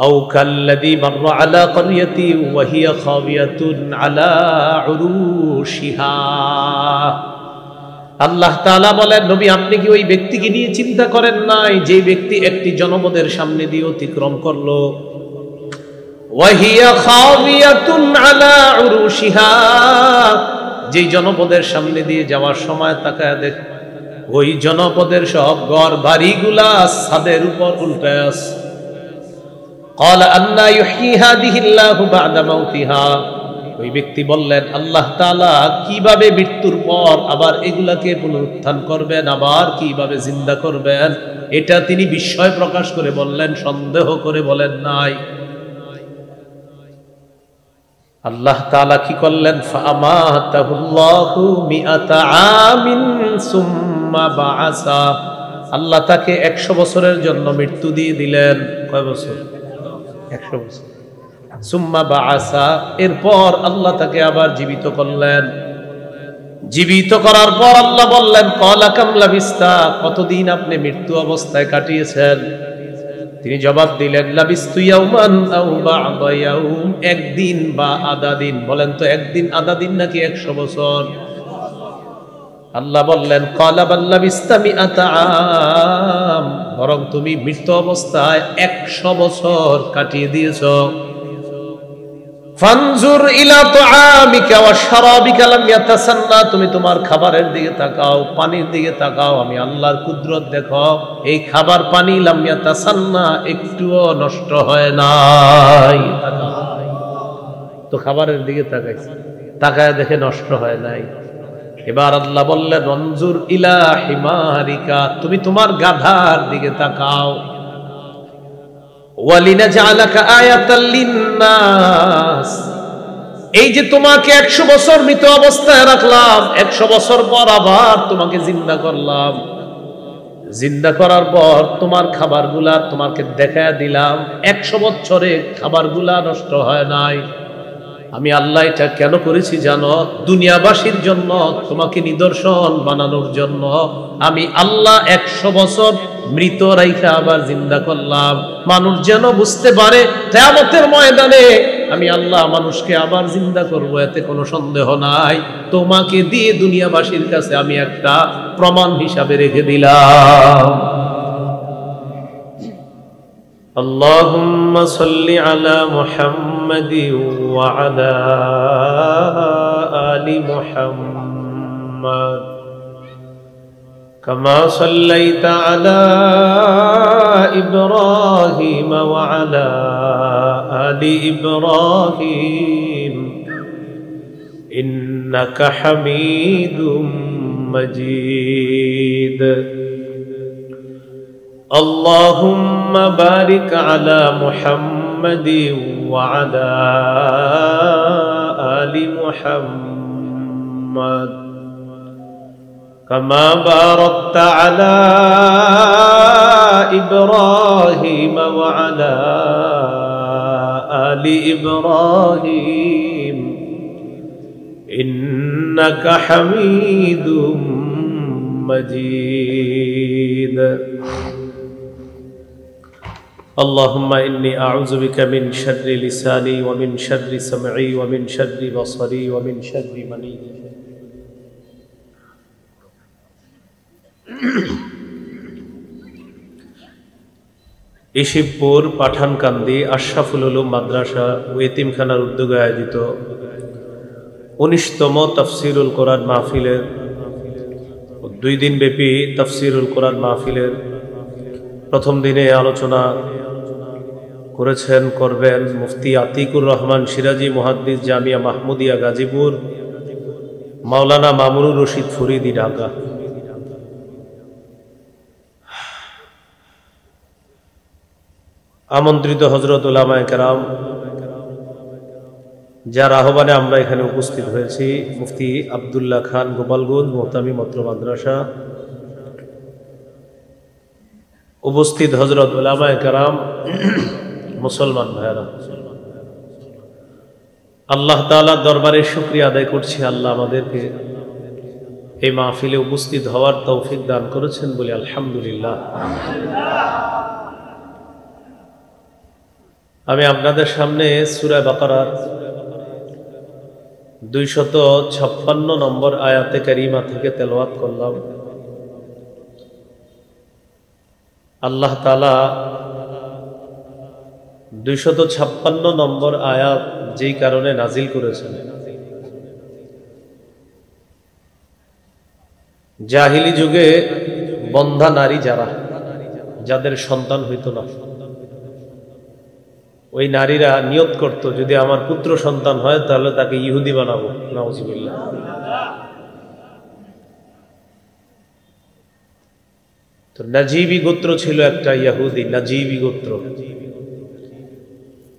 আও কাল্লাযী মাররা আলা ক্বরিয়াতি ওয়া হিয়া খাওয়িয়াতুন আলা উরুশিহা। আল্লাহ তাআলা বলেন, নবী আপনি কি ওই ব্যক্তিকে নিয়ে চিন্তা করেন নাই যে ব্যক্তি একটি জনপদের সামনে দিয়ে অতিক্রম করলো, ওয়া হিয়া খাওয়িয়াতুন আলা উরুশিহা, যে জনপদের সামনে দিয়ে যাওয়ার সময় তাকায় দেখ ওই জনপদের সব ঘর বাড়িগুলা ছাদের উপর উল্টায় আছে। ক্বালা আন্না ইউহয়ী হাযিহিল্লাহু বা'দা মাউতিহা, ওই ব্যক্তি বললেন আল্লাহ তাআলা কিভাবে মৃত্যুর পর আবার এগুলাকে পুনরুত্থান করবেন, আবার কিভাবে জিন্দা করবেন, এটা তিনি বিস্ময় প্রকাশ করে বললেন, সন্দেহ করে বলেন নাই। আল্লাহ তাআলা কি করলেন, ফাআমাতাহুল্লাহু মিআতা আমিন সুম্মা বাআসা, আল্লাহ তাকে 100 বছরের জন্য মৃত্যু দিয়ে দিলেন। কয় বছর? 100 বছর। সুম্মা বাআসা, এরপর আল্লাহ তাকে আবার জীবিত করলেন। জীবিত করার পর আল্লাহ বললেন, ক্বালা কাম লাবিস্তা, কতদিন আপনি মৃত্যু অবস্থায় কাটিয়েছেন? তিনি জবাব দিলেন, লাবিস্তু ইয়াওমান আও বা'দা ইয়াওম, একদিন বা আধা দিন। বলেন তো একদিন আধা দিন নাকি 100 বছর? আল্লাহ বললেন, ক্বালা বাল লাবিস্তা মিআতা আম, বরং তুমি মৃত অবস্থায় 100 বছর কাটিয়ে দিয়েছো। ফানজুর ইলা তুআমিকা ওয়া শারাবিকা লাম ইয়াতাসান্না, তুমি তোমার খাবারের দিকে তাকাও, পানির দিকে তাকাও, আমি আল্লাহর কুদরত দেখো, এই খাবার পানি লাম ইয়াতাসান্না, একটুও নষ্ট হয় নাই। তো খাবারের দিকে তাকাইছে, তাকায় দেখে নষ্ট হয় নাই। এবার আল্লাহ বললেন, অনজুর ইলা হিমারিকা, তুমি তোমার গাধার দিকে তাকাও। ওয়ালিনাজআলাকা আয়াতাল লিন্নাস, এই যে তোমাকে 100 বছর মৃত অবস্থায় রাখলাম, 100 বছর পর আবার তোমাকে জিন্দা করলাম, জিন্দা করার পর তোমার খাবারগুলা তোমাকে দেখায় দিলাম, 100 বছরে খাবারগুলা নষ্ট হয় নাই। আমি আল্লাহ এটা কেন করেছি জানো? দুনিয়াবাসীর জন্য, তোমাকে নিদর্শন বানানোর জন্য আমি আল্লাহ 100 বছর মৃত রাইখা আবার জিন্দা করলাম, মানুষ যেন বুঝতে পারে কিয়ামতের ময়দানে আমি আল্লাহ মানুষকে আবার জিন্দা করব, এতে কোনো সন্দেহ নাই। তোমাকে দিয়ে দুনিয়াবাসীর কাছে আমি একটা প্রমাণ হিসাবে রেখে দিলাম। আল্লাহুম্মা সাল্লি আলা মুহাম্মাদিন ওয়া আলা আলি মুহাম্মাদ কামা সাল্লাইতা আলা ইব্রাহিম ওয়া আলা আলি ইব্রাহিম ইন্নাকা হামিদুম মাজিদ। اللهم بارك على محمد وعلى آل محمد كما باركت على إبراهيم وعلى آل إبراهيم إنك حميد مجيد. اللهم إني أعوذ بك من شر لساني ومن شر سمعي ومن شر بصري ومن شر مني। ইশিবপুর পাঠানকান্দি আশরাফুল উলুম মাদ্রাসা ও এতিমখানার উদ্যোগে আয়োজিত 19তম তাফসীরুল কোরআন মাহফিলের 2 দিন ব্যাপী তাফসীরুল কোরআন মাহফিলের প্রথম দিনে আলোচনা করবেন মুফতি আতিকুর রহমান সিরাজি মুহাদ্দিস জামিয়া মাহমুদিয়া গাজীপুর, মাওলানা মামুনুর রশিদ ফরিদি ঢাকা। আমন্ত্রিত হযরত উলামায়ে কেরাম, যার আহ্বানে আমরা এখানে উপস্থিত হয়েছি, মুফতি আব্দুল্লাহ খান গোপালগঞ্জ মুহতামি মত্র মাদ্রাসা, উপস্থিত হযরত উলামায়ে কেরাম, মুসলমান ভাইরা, আল্লাহ তাআলার দরবারে শুকরিয়া আদায় করছি, আল্লাহ আমাদেরকে এই মাহফিলে উপস্থিত হওয়ার তৌফিক দান করেছেন বলে আলহামদুলিল্লাহ। আমি আপনাদের সামনে সূরা বাকারার 256 নম্বর আয়াতে কারিমা থেকে তেলাওয়াত করলাম। আল্লাহ তাআলা 256 নম্বর আয়াত যেই কারণে নাজিল করেছেন, জাহিলি যুগে বন্ধা নারী যাদের সন্তান হইত না, ওই নারীরা নিয়ত করত, যদি আমার পুত্র সন্তান হয় তাহলে তাকে ইহুদি বানাবো। নাউজুবিল্লাহ। তো নাজিবি গোত্র ছিল একটা, ইহুদি নাজিবি গোত্র।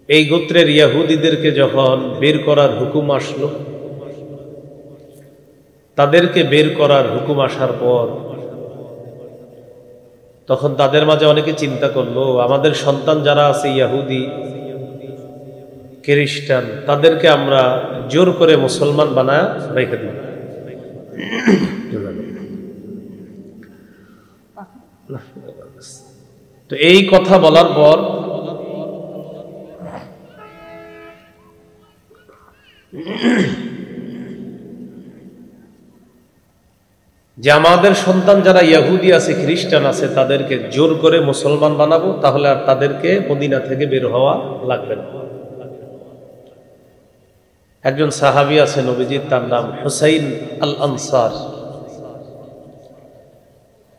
এই গোত্রের ইহুদিদেরকে যখন বের করার হুকুম আসলো, তাদেরকে বের করার হুকুম আসার পর তখন তাদের মাঝে অনেকে চিন্তা করলো, আমাদের সন্তান যারা আছে ইহুদি খ্রিস্টান, তাদেরকে আমরা জোর করে মুসলমান বানায় রেখে দিই। তো এই কথা বলার পর যে আমাদের সন্তান যারা ইহুদি আছে খ্রিস্টান আছে তাদেরকে জোর করে মুসলমান বানাবো, তাহলে আর তাদেরকে মদিনা থেকে বের হওয়া লাগবে না। একজন সাহাবী আছে নবীজির, তার নাম হুসাইন আল আনসার।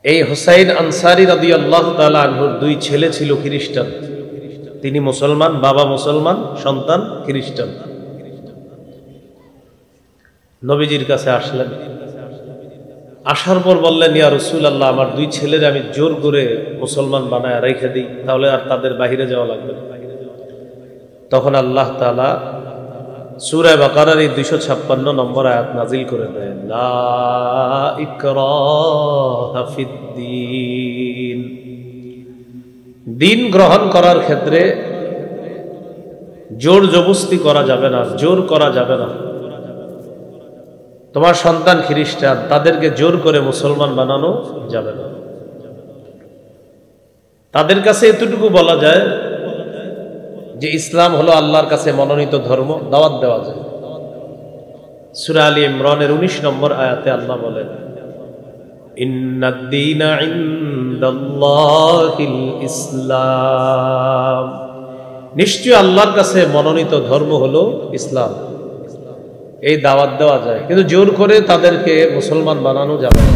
এই হুসাইন আনসারী রাদিয়াল্লাহু তাআলা আনহুর দুই ছেলে ছিল খ্রিস্টান। তিনি মুসলমান, বাবা মুসলমান, সন্তান খ্রিস্টান। নবীজির কাছে আসলেন, আসার পর বললেন, ইয়া রাসূলুল্লাহ, আমার দুই ছেলের আমি জোর করে মুসলমান বানায় রেখে দিই, তাহলে আর তাদের বাহিরে যাওয়া লাগবে না। তখন আল্লাহ তাআলা সূরা বাকারার এই 256 নম্বর আয়াত নাজিল করে দেন, লা ইকরাহা ফিদ্দীন। দিন গ্রহণ করার ক্ষেত্রে জোর জবরদস্তি করা যাবে না, জোর করা যাবে না। তোমার সন্তান খ্রিস্টান, তাদেরকে জোর করে মুসলমান বানানো যাবে না। তাদের কাছে এতটুকু বলা যায় যে ইসলাম হলো আল্লাহর কাছে মনোনীত ধর্ম, দাওয়াত দেওয়া যায়। সূরা আলী ইমরানের 19 নম্বর আয়াতে আল্লাহ বলেন, ইন্নাদ-দীনা ইনদাল্লাহিল ইসলাম। নিশ্চয় আল্লাহর কাছে মনোনীত ধর্ম হলো ইসলাম। এই দাওয়াত দেওয়া যায়, কিন্তু জোর করে তাদেরকে মুসলমান বানানো যাবে না।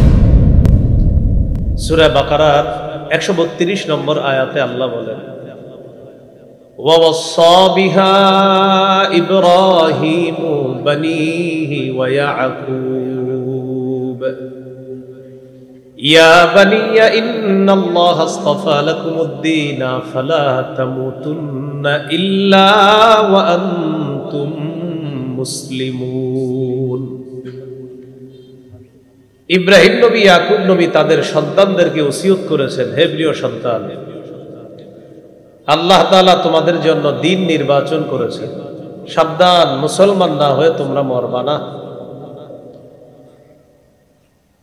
সূরা বাকারার 132 নম্বর আয়াতে আল্লাহ বলেন, وَوَصَّى بِهَا إِبْرَاهِيمُ بَنِيهِ وَيَعْقُوبُ يَا بَنِيَّ إِنَّ اللَّهَ اصْطَفَى لَكُمُ الدِّينَ فَلَا تَمُوتُنَّ إِلَّا وَأَنْتُمْ মুসলিমুন। ইব্রাহিম নবী, ইয়াকুব নবী তাদের সন্তানদেরকে ওসিয়ত করেছেন, হে প্রিয় সন্তান, আল্লাহ তাআলা তোমাদের জন্য দিন নির্বাচন করেছেন। সাবধান, মুসলমান না হয়ে তোমরা মরবা না,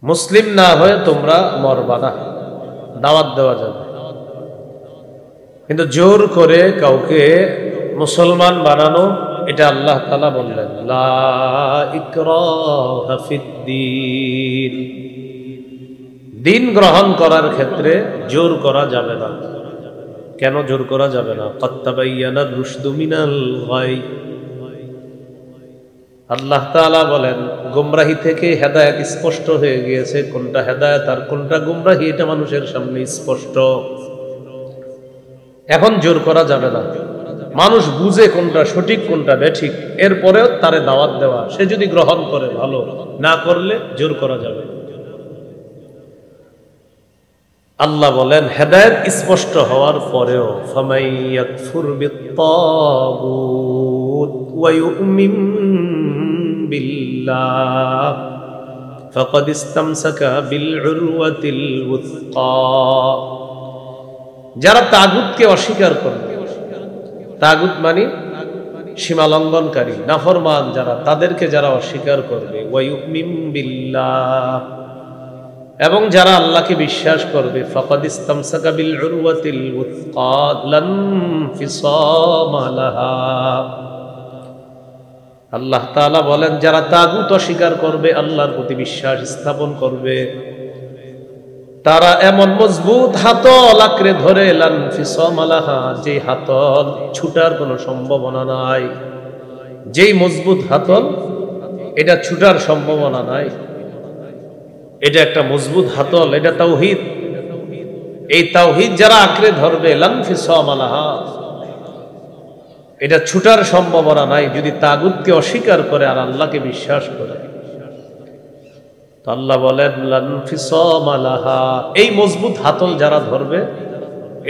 মুসলিম না হয়ে তোমরা মরবা না। দাওয়াত দেওয়া যাবে, কিন্তু জোর করে কাউকে মুসলমান বানানো, এটা আল্লাহ তাআলা বললেন, লা ইকরাহা ফিদ্দীন। দিন গ্রহণ করার ক্ষেত্রে জোর করা যাবে না। কেন জোর করা যাবে না? ক্বাদ তাবায়্যানার রুশদু মিনাল গায়। আল্লাহ তাআলা বলেন, গোমরাহি থেকে হেদায়েত স্পষ্ট হয়ে গিয়েছে। কোনটা হেদায়েত আর কোনটা গোমরাহি এটা মানুষের সামনে স্পষ্ট। এখন জোর করা যাবে না। মানুষ বুঝে কোনটা সঠিক কোনটা বেঠিক, এরপরেও তারে দাওয়াত দেওয়া। সে যদি গ্রহণ করে ভালো, না করলে জোর করা যাবে। আল্লাহ বলেন, হেদায়েত স্পষ্ট হওয়ার পরেও ফামান ইয়াকফুর বিত-তাগুত ওয়া ইউমিন বিল্লাহ ফাকাদ ইসতামসাকা বিল উরওয়াতিল ওয়াসকা। যারা তাগুতকে অস্বীকার করবে, তাগুত মানে সীমা লঙ্ঘনকারী, নাফরমান যারা, তাদেরকে যারা অস্বীকার করবে, ওয়া ইউমিন বিল্লাহ, এবং যারা আল্লাহকে বিশ্বাস করবে ফাকাদ ইসতামসাকা বিল উরওয়াতিল উসকা লান ফিসামা লাহা। আল্লাহ তাআলা বলেন যারা তাগুত অস্বীকার করবে, আল্লাহর প্রতি বিশ্বাস স্থাপন করবে, তারা এমন মজবুত হাতল আঁকড়ে ধরে লান ফিসামা লাহা, যে হাতল ছুটার কোনো সম্ভাবনা নাই, যেই মজবুত হাতল এটা ছুটার সম্ভাবনা নাই, এটা একটা মজবুত হাতল, এটা তাওহীদ। এই তাওহীদ যারা আঁকড়ে ধরবে লান ফিসামা লাহা, এটা ছুটার সম্ভাবনা নাই যদি তাগুতকে অস্বীকার করে আর আল্লাহকে বিশ্বাস করে। তো আল্লাহ বলেন লান ফিসামা লাহা, এই মজবুত হাতল যারা ধরবে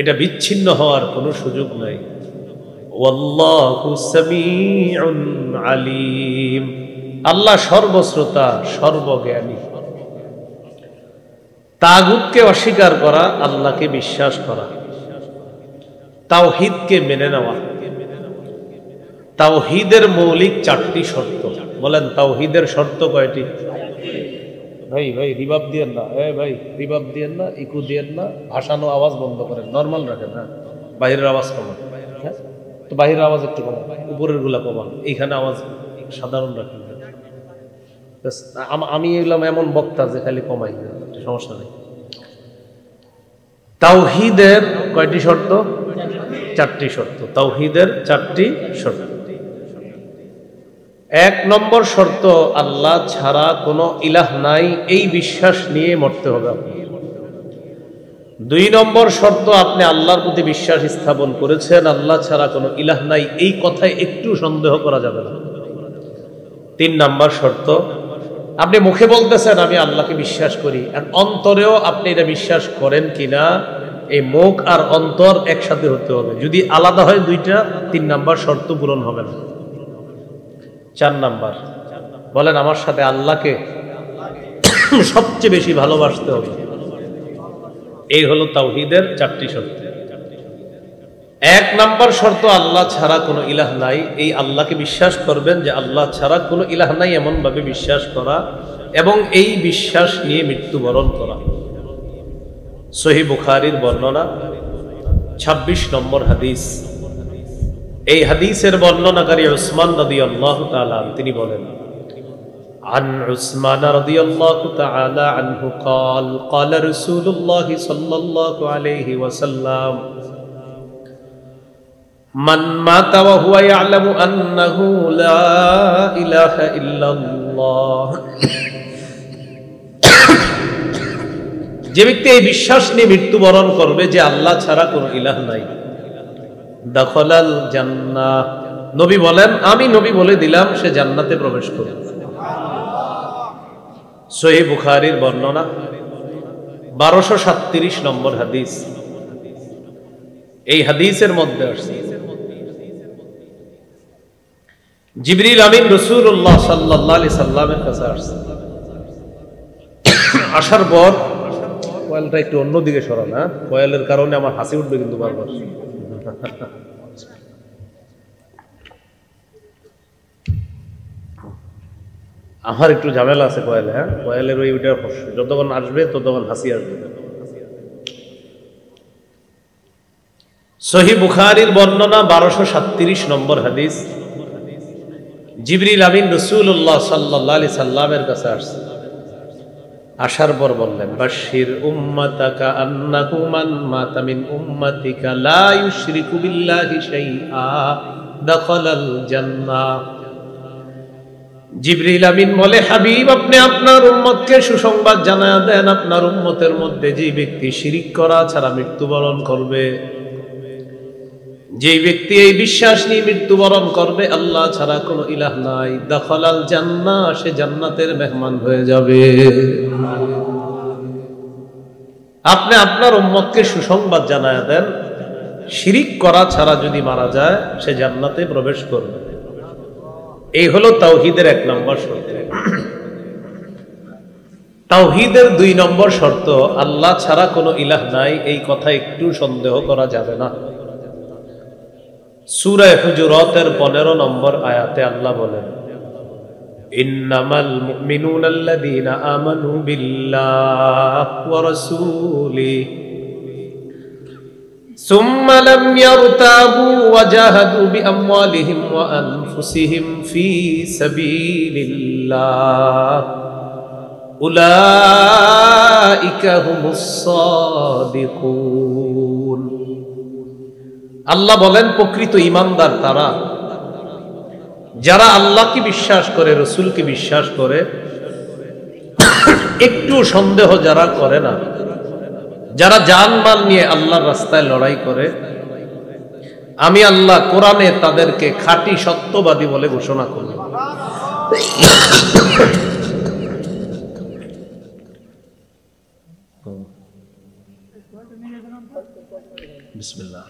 এটা বিচ্ছিন্ন হওয়ার কোনো সুযোগ নাই। ওয়াল্লাহু সামিউন আলিম, আল্লাহ সর্বশ্রোতা সর্বজ্ঞানী। তাগুতকে অস্বীকার করা, আল্লাহকে বিশ্বাস করা, তাওহীদকে মেনে নেওয়া। তাওহীদের মৌলিক 4টি শর্ত। বলেন তাওহীদের শর্ত কয়টি? ভাই রিভাব দিয়েন না, ভাই রিভাব দিয়েন না, ইকু দিয়েন না, ভাসানো আওয়াজ বন্ধ করেন, নর্মাল রাখেন। হ্যাঁ, বাইরের আওয়াজ কমান। হ্যাঁ, তো বাইরের আওয়াজ একটু কমান, উপরের গুলা কমান, এইখানে আওয়াজ সাধারণ রাখেন। আমি এলাম এমন বক্তা যে খালি কমাই, সমস্যা নেই। তাওহীদের কয়টি শর্ত? 4টি শর্ত। তাওহীদের 4টি শর্ত। 1 নম্বর শর্ত, আল্লাহ ছাড়া কোনো ইলাহ নাই, এই বিশ্বাস নিয়ে মরতে হবে আপনি। 2 নম্বর শর্ত, আপনি আল্লাহর প্রতি বিশ্বাস স্থাপন করেছেন, আল্লাহ ছাড়া কোনো ইলাহ নাই, এই কথায় একটু সন্দেহ করা যাবে না। 3 নম্বর শর্ত, আপনি মুখে বলতেছেন আমি আল্লাহকে বিশ্বাস করি, আর অন্তরেও আপনি এটা বিশ্বাস করেন কিনা, এই মুখ আর অন্তর একসাথে হতে হবে। যদি আলাদা হয় দুইটা, 3 নম্বর শর্ত পূরণ হবে না। 4 নম্বর, বলেন আমার সাথে আল্লাহকে সবচেয়ে বেশি ভালোবাসতে হবে। এই হলো তাওহীদের 4টি শর্ত। 1 নম্বর শর্ত, আল্লাহ ছাড়া কোনো ইলাহ নাই, এই আল্লাহকে বিশ্বাস করবেন যে আল্লাহ ছাড়া কোনো ইলাহ নাই, এমন ভাবে বিশ্বাস করা এবং এই বিশ্বাস নিয়ে মৃত্যুবরণ করা। সহিহ বুখারীর বর্ণনা 26 নম্বর হাদিস। এই হাদিসের বর্ণনাকারী উসমান রাদিয়াল্লাহু তাআলা তিনি বলেন, عن عثمان رضي الله تعالى عنه قال قال رسول الله صلى الله عليه وسلم من مات وهو يعلم أنه لا إله إلا الله, যে ব্যক্তি এই বিশ্বাস নিয়ে মৃত্যুবরণ করবে যে আল্লাহ ছাড়া কোনো ইলাহ নাই, দাখালাল জান্নাহ, নবী বলেন আমি নবী বলে দিলাম সে জান্নাতে প্রবেশ করবে। সহিহ বুখারীর বর্ণনা 1237 নম্বর হাদিস। এই হাদিসের মধ্যে আসছে জিবরিল আমিন রাসূলুল্লাহ সাল্লাল্লাহু আলাইহি সাল্লামের কাছে আসছে। আসার পর কয়েলটা একটু অন্যদিকে সরান, হ্যাঁ, কয়েলের কারণে আমার হাসি উঠবে কিন্তু বারবার। আমার একটু ঝামেলা আছে কয়েলে, হ্যাঁ, কয়েলের ওইটা যতক্ষণ আসবে ততক্ষণ হাসি আসবে। সহিহ বুখারীর বর্ণনা 1237 নম্বর হাদিস। জিবরিল আমিন রাসূলুল্লাহ সাল্লাল্লাহু আলাইহি সাল্লামের কাছে আসছে। আসার পর বললেন বাশির উম্মাতাকা আন্নাহু মান মাতা মিন উম্মাতিকা লা ইউশরিকু বিল্লাহি শাইআ দাখালাল জান্নাহ। জিবরিল আমিন বলে হাবিব আপনি আপনার উম্মতকে সুসংবাদ জানায়া দেন, আপনার উম্মতের মধ্যে যে ব্যক্তি শিরিক করা ছাড়া মৃত্যুবরণ করবে, যে ব্যক্তি এই বিশ্বাস নিয়ে মৃত্যুবরণ করবে আল্লাহ ছাড়া কোনো ইলাহ নাই, দাখালাল জান্নাহ, সে জান্নাতের মেহমান হয়ে যাবে। আপনি আপনার উম্মতকে সুসংবাদ জানায়া দেন, শিরিক করা ছাড়া যদি মারা যায় সে জান্নাতে প্রবেশ করবে। এই হলো তাওহীদের 1 নম্বর শর্ত। তাওহীদের 2 নম্বর শর্ত, আল্লাহ ছাড়া কোনো ইলাহ নাই, এই কথা একটু সন্দেহ করা যাবে না। সূরা হুজুরাতের 15 নম্বর আয়াতে আল্লাহ বলেন ইন্নামাল মুমিনুনা আল্লাযীনা আমানু বিল্লাহি ওয়া রাসূলিহি সুম্মা লাম ইয়ারতাবু ওয়া জাহাদু বিআমওয়ালিহিম ওয়া আনফুসিহিম ফী সাবিলিল্লাহ উলাইকা হুমুস সাদিকুন। আল্লাহ বলেন প্রকৃত ঈমানদার তারা যারা আল্লাহকে বিশ্বাস করে, রাসূলকে বিশ্বাস করে, একটু সন্দেহ যারা করে না, যারা জানমাল নিয়ে আল্লাহর রাস্তায় লড়াই করে, আমি আল্লাহ কোরআনে তাদেরকে খাঁটি সত্যবাদী বলে ঘোষণা করলাম। বিসমিল্লাহ।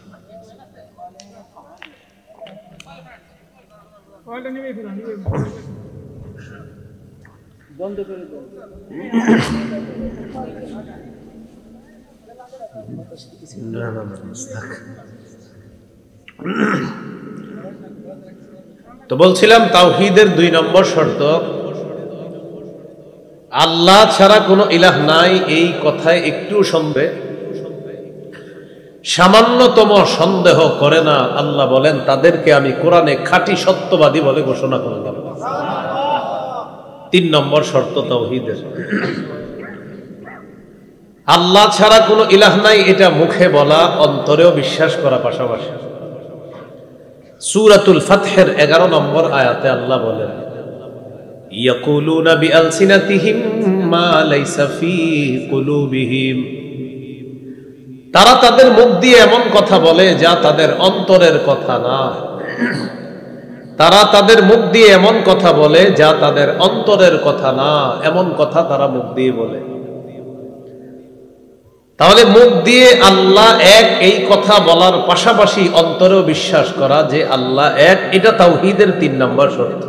তো বলছিলাম তাওহীদের 2 নম্বর শর্ত, আল্লাহ ছাড়া কোনো ইলাহ নাই এই কথায় একটু সন্দেহ, সামান্যতম সন্দেহ করে না, আল্লাহ বলেন তাদেরকে আমি কোরআনে খাঁটি সত্যবাদী বলে ঘোষণা করলাম। 3 নম্বর শর্ত তাওহীদের। আল্লাহ ছাড়া কোনো ইলাহ নাই এটা মুখে বলা, অন্তরেও বিশ্বাস করা পাশাপাশি। সূরাতুল ফাতহের 11 নম্বর আয়াতে আল্লাহ বলেন ইয়াকুলুনা বিআলসিনাতিহিম মা লাইসা ফী কুলুবিহিম, তারা তাদের মুখ দিয়ে এমন কথা বলে যা তাদের অন্তরের কথা না। তারা তাদের মুখ দিয়ে এমন কথা বলে যা তাদের অন্তরের কথা না, এমন কথা তারা মুখ দিয়ে বলে। তাহলে মুখ দিয়ে আল্লাহ এক এই কথা বলার পাশাপাশি অন্তরেও বিশ্বাস করা যে আল্লাহ এক, এটা তাওহীদের 3 নম্বর শর্ত।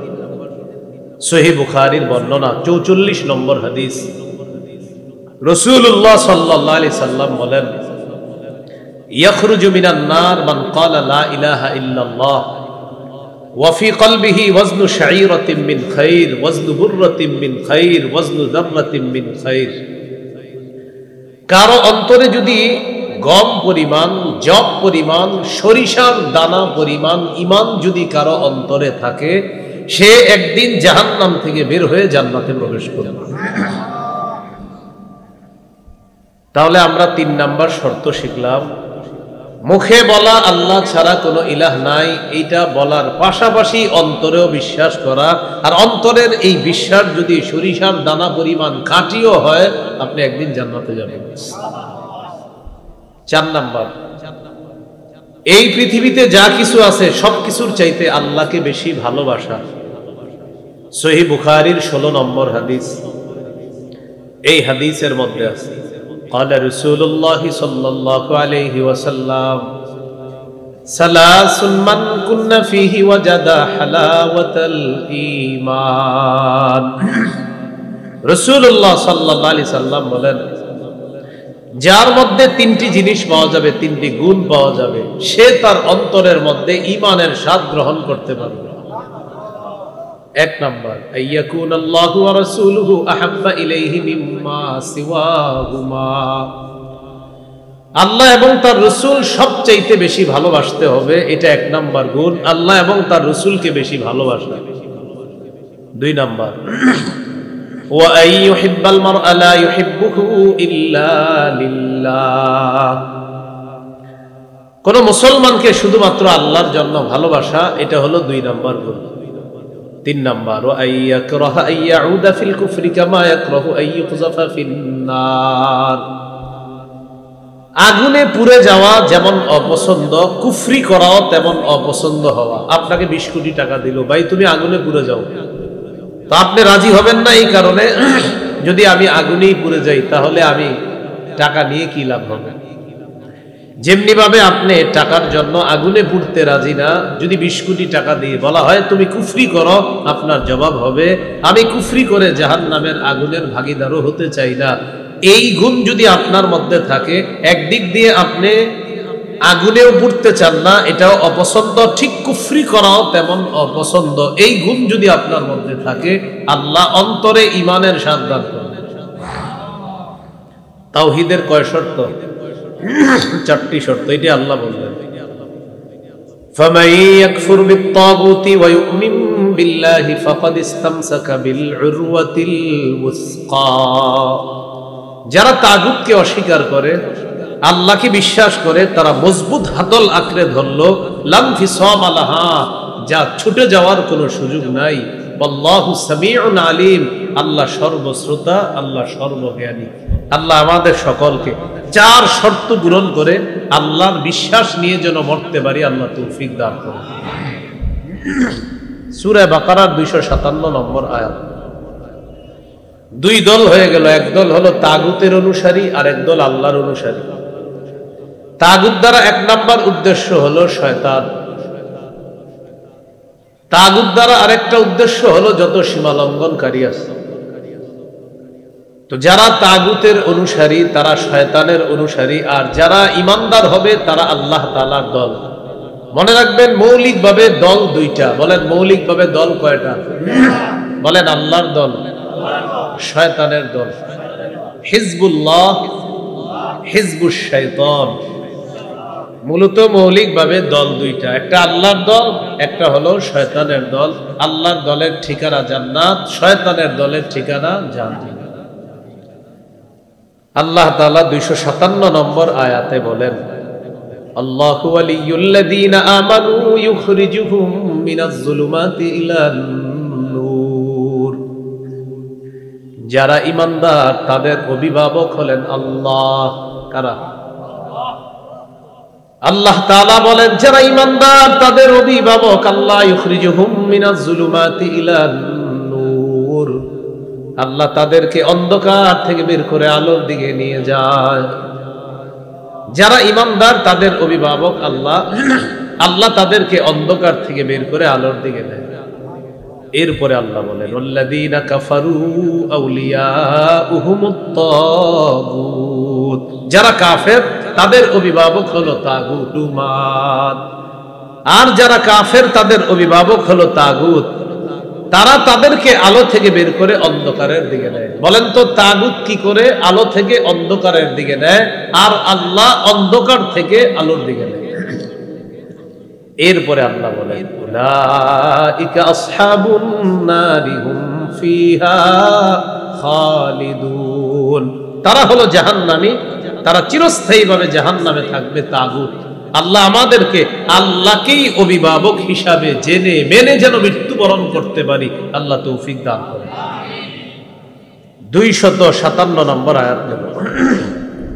সহিহ বুখারীর বর্ণনা 44 নম্বর হাদিস, রাসূলুল্লাহ সাল্লাল্লাহু আলাইহি সাল্লাম বলেন ইয়াখরুজু মিনান নার মান ক্বালা লা ইলাহা ইল্লাল্লাহ ওয়া ফি কলবিহি ওয়াজনু শাঈরাতিন মিন খাইর ওয়াজনু বুররাতিন মিন খাইর ওয়াজনু যাররাতিন মিন খাইর। কারো অন্তরে যদি গম পরিমাণ, জব পরিমাণ, সরিষার দানা পরিমাণ ঈমান যদি কারো অন্তরে থাকে, সে একদিন জাহান্নাম থেকে বের হয়ে জান্নাতে প্রবেশ করবে। তাহলে আমরা 3 নম্বর শর্ত শিখলাম, মুখে বলা আল্লাহ ছাড়া কোনো ইলাহ নাই এইটা বলার পাশাপাশি অন্তরেও বিশ্বাস করা, আর অন্তরের এই বিশ্বাস যদি সরিষার দানা পরিমাণ খাঁটিও হয়, আপনি একদিন জান্নাতে যাবেন। 4 নম্বর, এই পৃথিবীতে যা কিছু আছে সবকিছুর চাইতে আল্লাহকে বেশি ভালোবাসা। সহিহ বুখারীর 16 নম্বর হাদিস, এই হাদিসের মধ্যে আছে قال رسول الله صلى الله عليه وسلم ثلاث من كن فيه وجد حلاوة الإيمان। রাসূলুল্লাহ সাল্লাল্লাহু আলাইহি সাল্লাম বলেন, যার মধ্যে 3টি জিনিস পাওয়া যাবে, 3টি গুণ পাওয়া যাবে, সে তার অন্তরের মধ্যে ঈমানের স্বাদ গ্রহণ করতে পারবে। 1 নম্বর, আইয়াকুনাল্লাহু ওয়া রাসূলুহু আহাব্বা ইলাইহি মিম্মা সিওয়াহুমা, আল্লাহ এবং তার রাসূল সবচাইতে বেশি ভালোবাসতে হবে, এটা 1 নম্বর গুণ, আল্লাহ এবং তার রাসূলকে বেশি ভালোবাসা। 2 নম্বর, ওয়া আইয়ুহিব্বাল মারআ লা ইউহিব্বুহু ইল্লা লিল্লাহ, কোন মুসলমানকে শুধুমাত্র আল্লাহর জন্য ভালোবাসা, এটা হলো 2 নম্বর গুণ। 3 নম্বর, ওয়া আইয়াকরাহা আইয়াউদা ফিল কুফরি কামা ইয়াকরাহু আইয়ুকযাফা ফিন নার, আগুনে পুড়ে যাওয়া যেমন অপছন্দ, কুফরি করাও তেমন অপছন্দ হওয়া। আপনাকে 20 কোটি টাকা দিল, ভাই তুমি আগুনে পুড়ে যাও, তো আপনি রাজি হবেন না। এই কারণে যদি আমি আগুনেই পুড়ে যাই তাহলে আমি টাকা নিয়ে কি লাভ হবে? যেমনি ভাবে আপনি টাকার জন্য আগুনে পুড়তে রাজি না, যদি 20 কোটি টাকা দিয়ে বলা হয় তুমি কুফরি করো, আপনার জবাব হবে আমি কুফরি করে জাহান্নামের আগুনের ভাগীদারও হতে চাই না। এই গুণ যদি আপনার মধ্যে থাকে, একদিক দিয়ে আপনি আগুনেও পুড়তে চান না, এটাও অপছন্দ, ঠিক কুফরি করাও তেমন অপছন্দ। এই গুণ যদি আপনার মধ্যে থাকে, আল্লাহ অন্তরে ঈমানের স্বাদ দান করবেন। তাওহীদের কয় শর্ত? 4টি শর্ত, এটি আল্লাহ বললেন। فَمَن يَكْفُرْ بِالطَّاغُوتِ وَيُؤْمِن بِاللَّهِ فَقَدِ اسْتَمْسَكَ بِالْعُرْوَةِ الْوُثْقَى। যারা তাগুতকে অস্বীকার করে, আল্লাহকে বিশ্বাস করে, তারা মজবুত হাতল আঁকড়ে ধরলো, লাম ফিসাম লাহা, যা ছুটে যাওয়ার কোনো সুযোগ নাই। আল্লাহু সামিউন আলিম, আল্লাহ সর্বশ্রোতা, আল্লাহ সর্বজ্ঞানী। আল্লাহ আমাদের সকলকে 4 শর্ত পূরণ করে আল্লাহর বিশ্বাস নিয়ে যেন মরতে পারি, আল্লাহ তৌফিক দান করুন। সূরা বাকারার 257 নম্বর আয়াত। 2 দল হয়ে গেল, এক দল হলো তাগুতের অনুসারী, আর এক দল আল্লাহর অনুসারী। তাগুত দ্বারা 1 নাম্বার উদ্দেশ্য হলো শয়তান। তাগুত দ্বারা আরেকটা উদ্দেশ্য হলো যত সীমা লঙ্ঘনকারী আছে। তো যারা তাগুতের অনুসারী তারা শয়তানের অনুসারী, আর যারা ইমানদার হবে তারা আল্লাহ তাআলার দল। মনে রাখবেন মৌলিকভাবে দল 2টা। বলেন মৌলিকভাবে দল কয়টা? বলেন আল্লাহর দল, শয়তানের দল। হিজবুল্লাহ, হিজবুশ শাইতান। মূলত মৌলিকভাবে দল 2টা, একটা আল্লাহর দল, একটা হলো শয়তানের দল। আল্লাহর দলের ঠিকানা জান্নাত, শয়তানের দলের ঠিকানা জাহান্নাম। আল্লাহ তাআলা 257 নম্বর আয়াতে বলেন, আল্লাহু ওয়ালিয়ুল্লাযীনা আমানু ইউখরিজুহুম মিনাজ যুলুমাতি ইলান নূর। যারা ঈমানদার তাদের অভিভাবক হলেন আল্লাহ। কারা? আল্লাহ তাআলা বলেন যারা ঈমানদার তাদের অভিভাবক আল্লাহ। ইউখরিজুহুম মিনাজ যুলুমাতি ইলান নূর, আল্লাহ তাদেরকে অন্ধকার থেকে বের করে আলোর দিকে নিয়ে যায়। যারা ঈমানদার তাদের অভিভাবক আল্লাহ, আল্লাহ তাদেরকে অন্ধকার থেকে বের করে আলোর দিকে নেয়। এরপরে আল্লাহ বলেন ওয়াল্লাযীনা কাফারু আউলিয়াউহুমুত তাগুত। যারা কাফের তাদের অভিভাবক হলো তাগুত। আর যারা কাফের তাদের অভিভাবক হলো তাগুত। তারা তাদেরকে আলো থেকে বের করে অন্ধকারের দিকে নেয়। বলেন তো তাগুত কি করে আলো থেকে অন্ধকারের দিকে নেয়, আর আল্লাহ অন্ধকার থেকে আলোর দিকে নেয়? এরপরে আল্লাহ বলেন উলাইকা আসহাবুন নারি হুম ফিহা খালিদুন। তারা হলো জাহান্নামী, তারা চিরস্থায়ীভাবে জাহান্নামে থাকবে। তাগুত। আল্লাহ আমাদেরকে আল্লাহকেই অভিভাবক হিসাবে জেনে মেনে যেন মৃত্যুবরণ করতে পারি, আল্লাহ তৌফিক দান করেন। 257 নম্বর আয়াত গেল।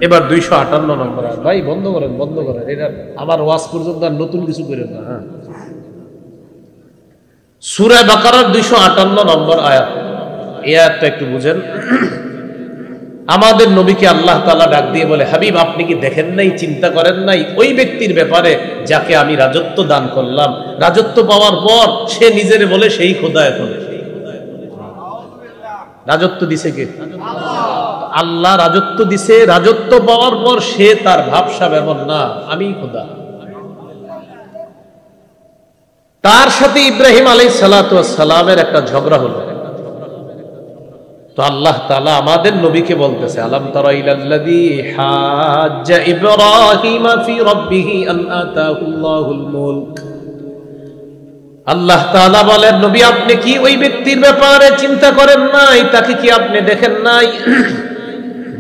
এবার 258 নম্বর আয়াত। ভাই বন্ধ করেন, বন্ধ করেন, এটা আমার ওয়াজ পর্যন্ত আর নতুন কিছু করেন না। হ্যাঁ, সূরা বাকারার 258 নম্বর আয়াত। এই আয়াতটা একটু বুঝেন। আমাদের নবীকে আল্লাহ তাআলা ডাক দিয়ে বলে, হাবিব আপনি কি দেখেন নাই, চিন্তা করেন নাই ওই ব্যক্তির ব্যাপারে যাকে আমি রাজত্ব দান করলাম? রাজত্ব পাওয়ার পর সে নিজের বলে সেই খোদা। এখন রাজত্ব দিছে কে? আল্লাহ রাজত্ব দিছে। রাজত্ব পাওয়ার পর সে তার ভাবসাব এমন না আমি খোদা। তার সাথে ইব্রাহিম আলাইহিস সালাতু ওয়াস সালামের একটা ঝগড়া হলো। তো আল্লাহ তাআলা আমাদের নবীকে বলতেছে, আলাম তারা ইলাল্লাযী হাজ্জা ইব্রাহিম ফি রাব্বিহি আন আতাহুল্লাহুল মুলক। আল্লাহ তাআলা বলেন, নবী আপনি কি ওই ব্যক্তির ব্যাপারে চিন্তা করেন নাই? তাকে কি আপনি দেখেন নাই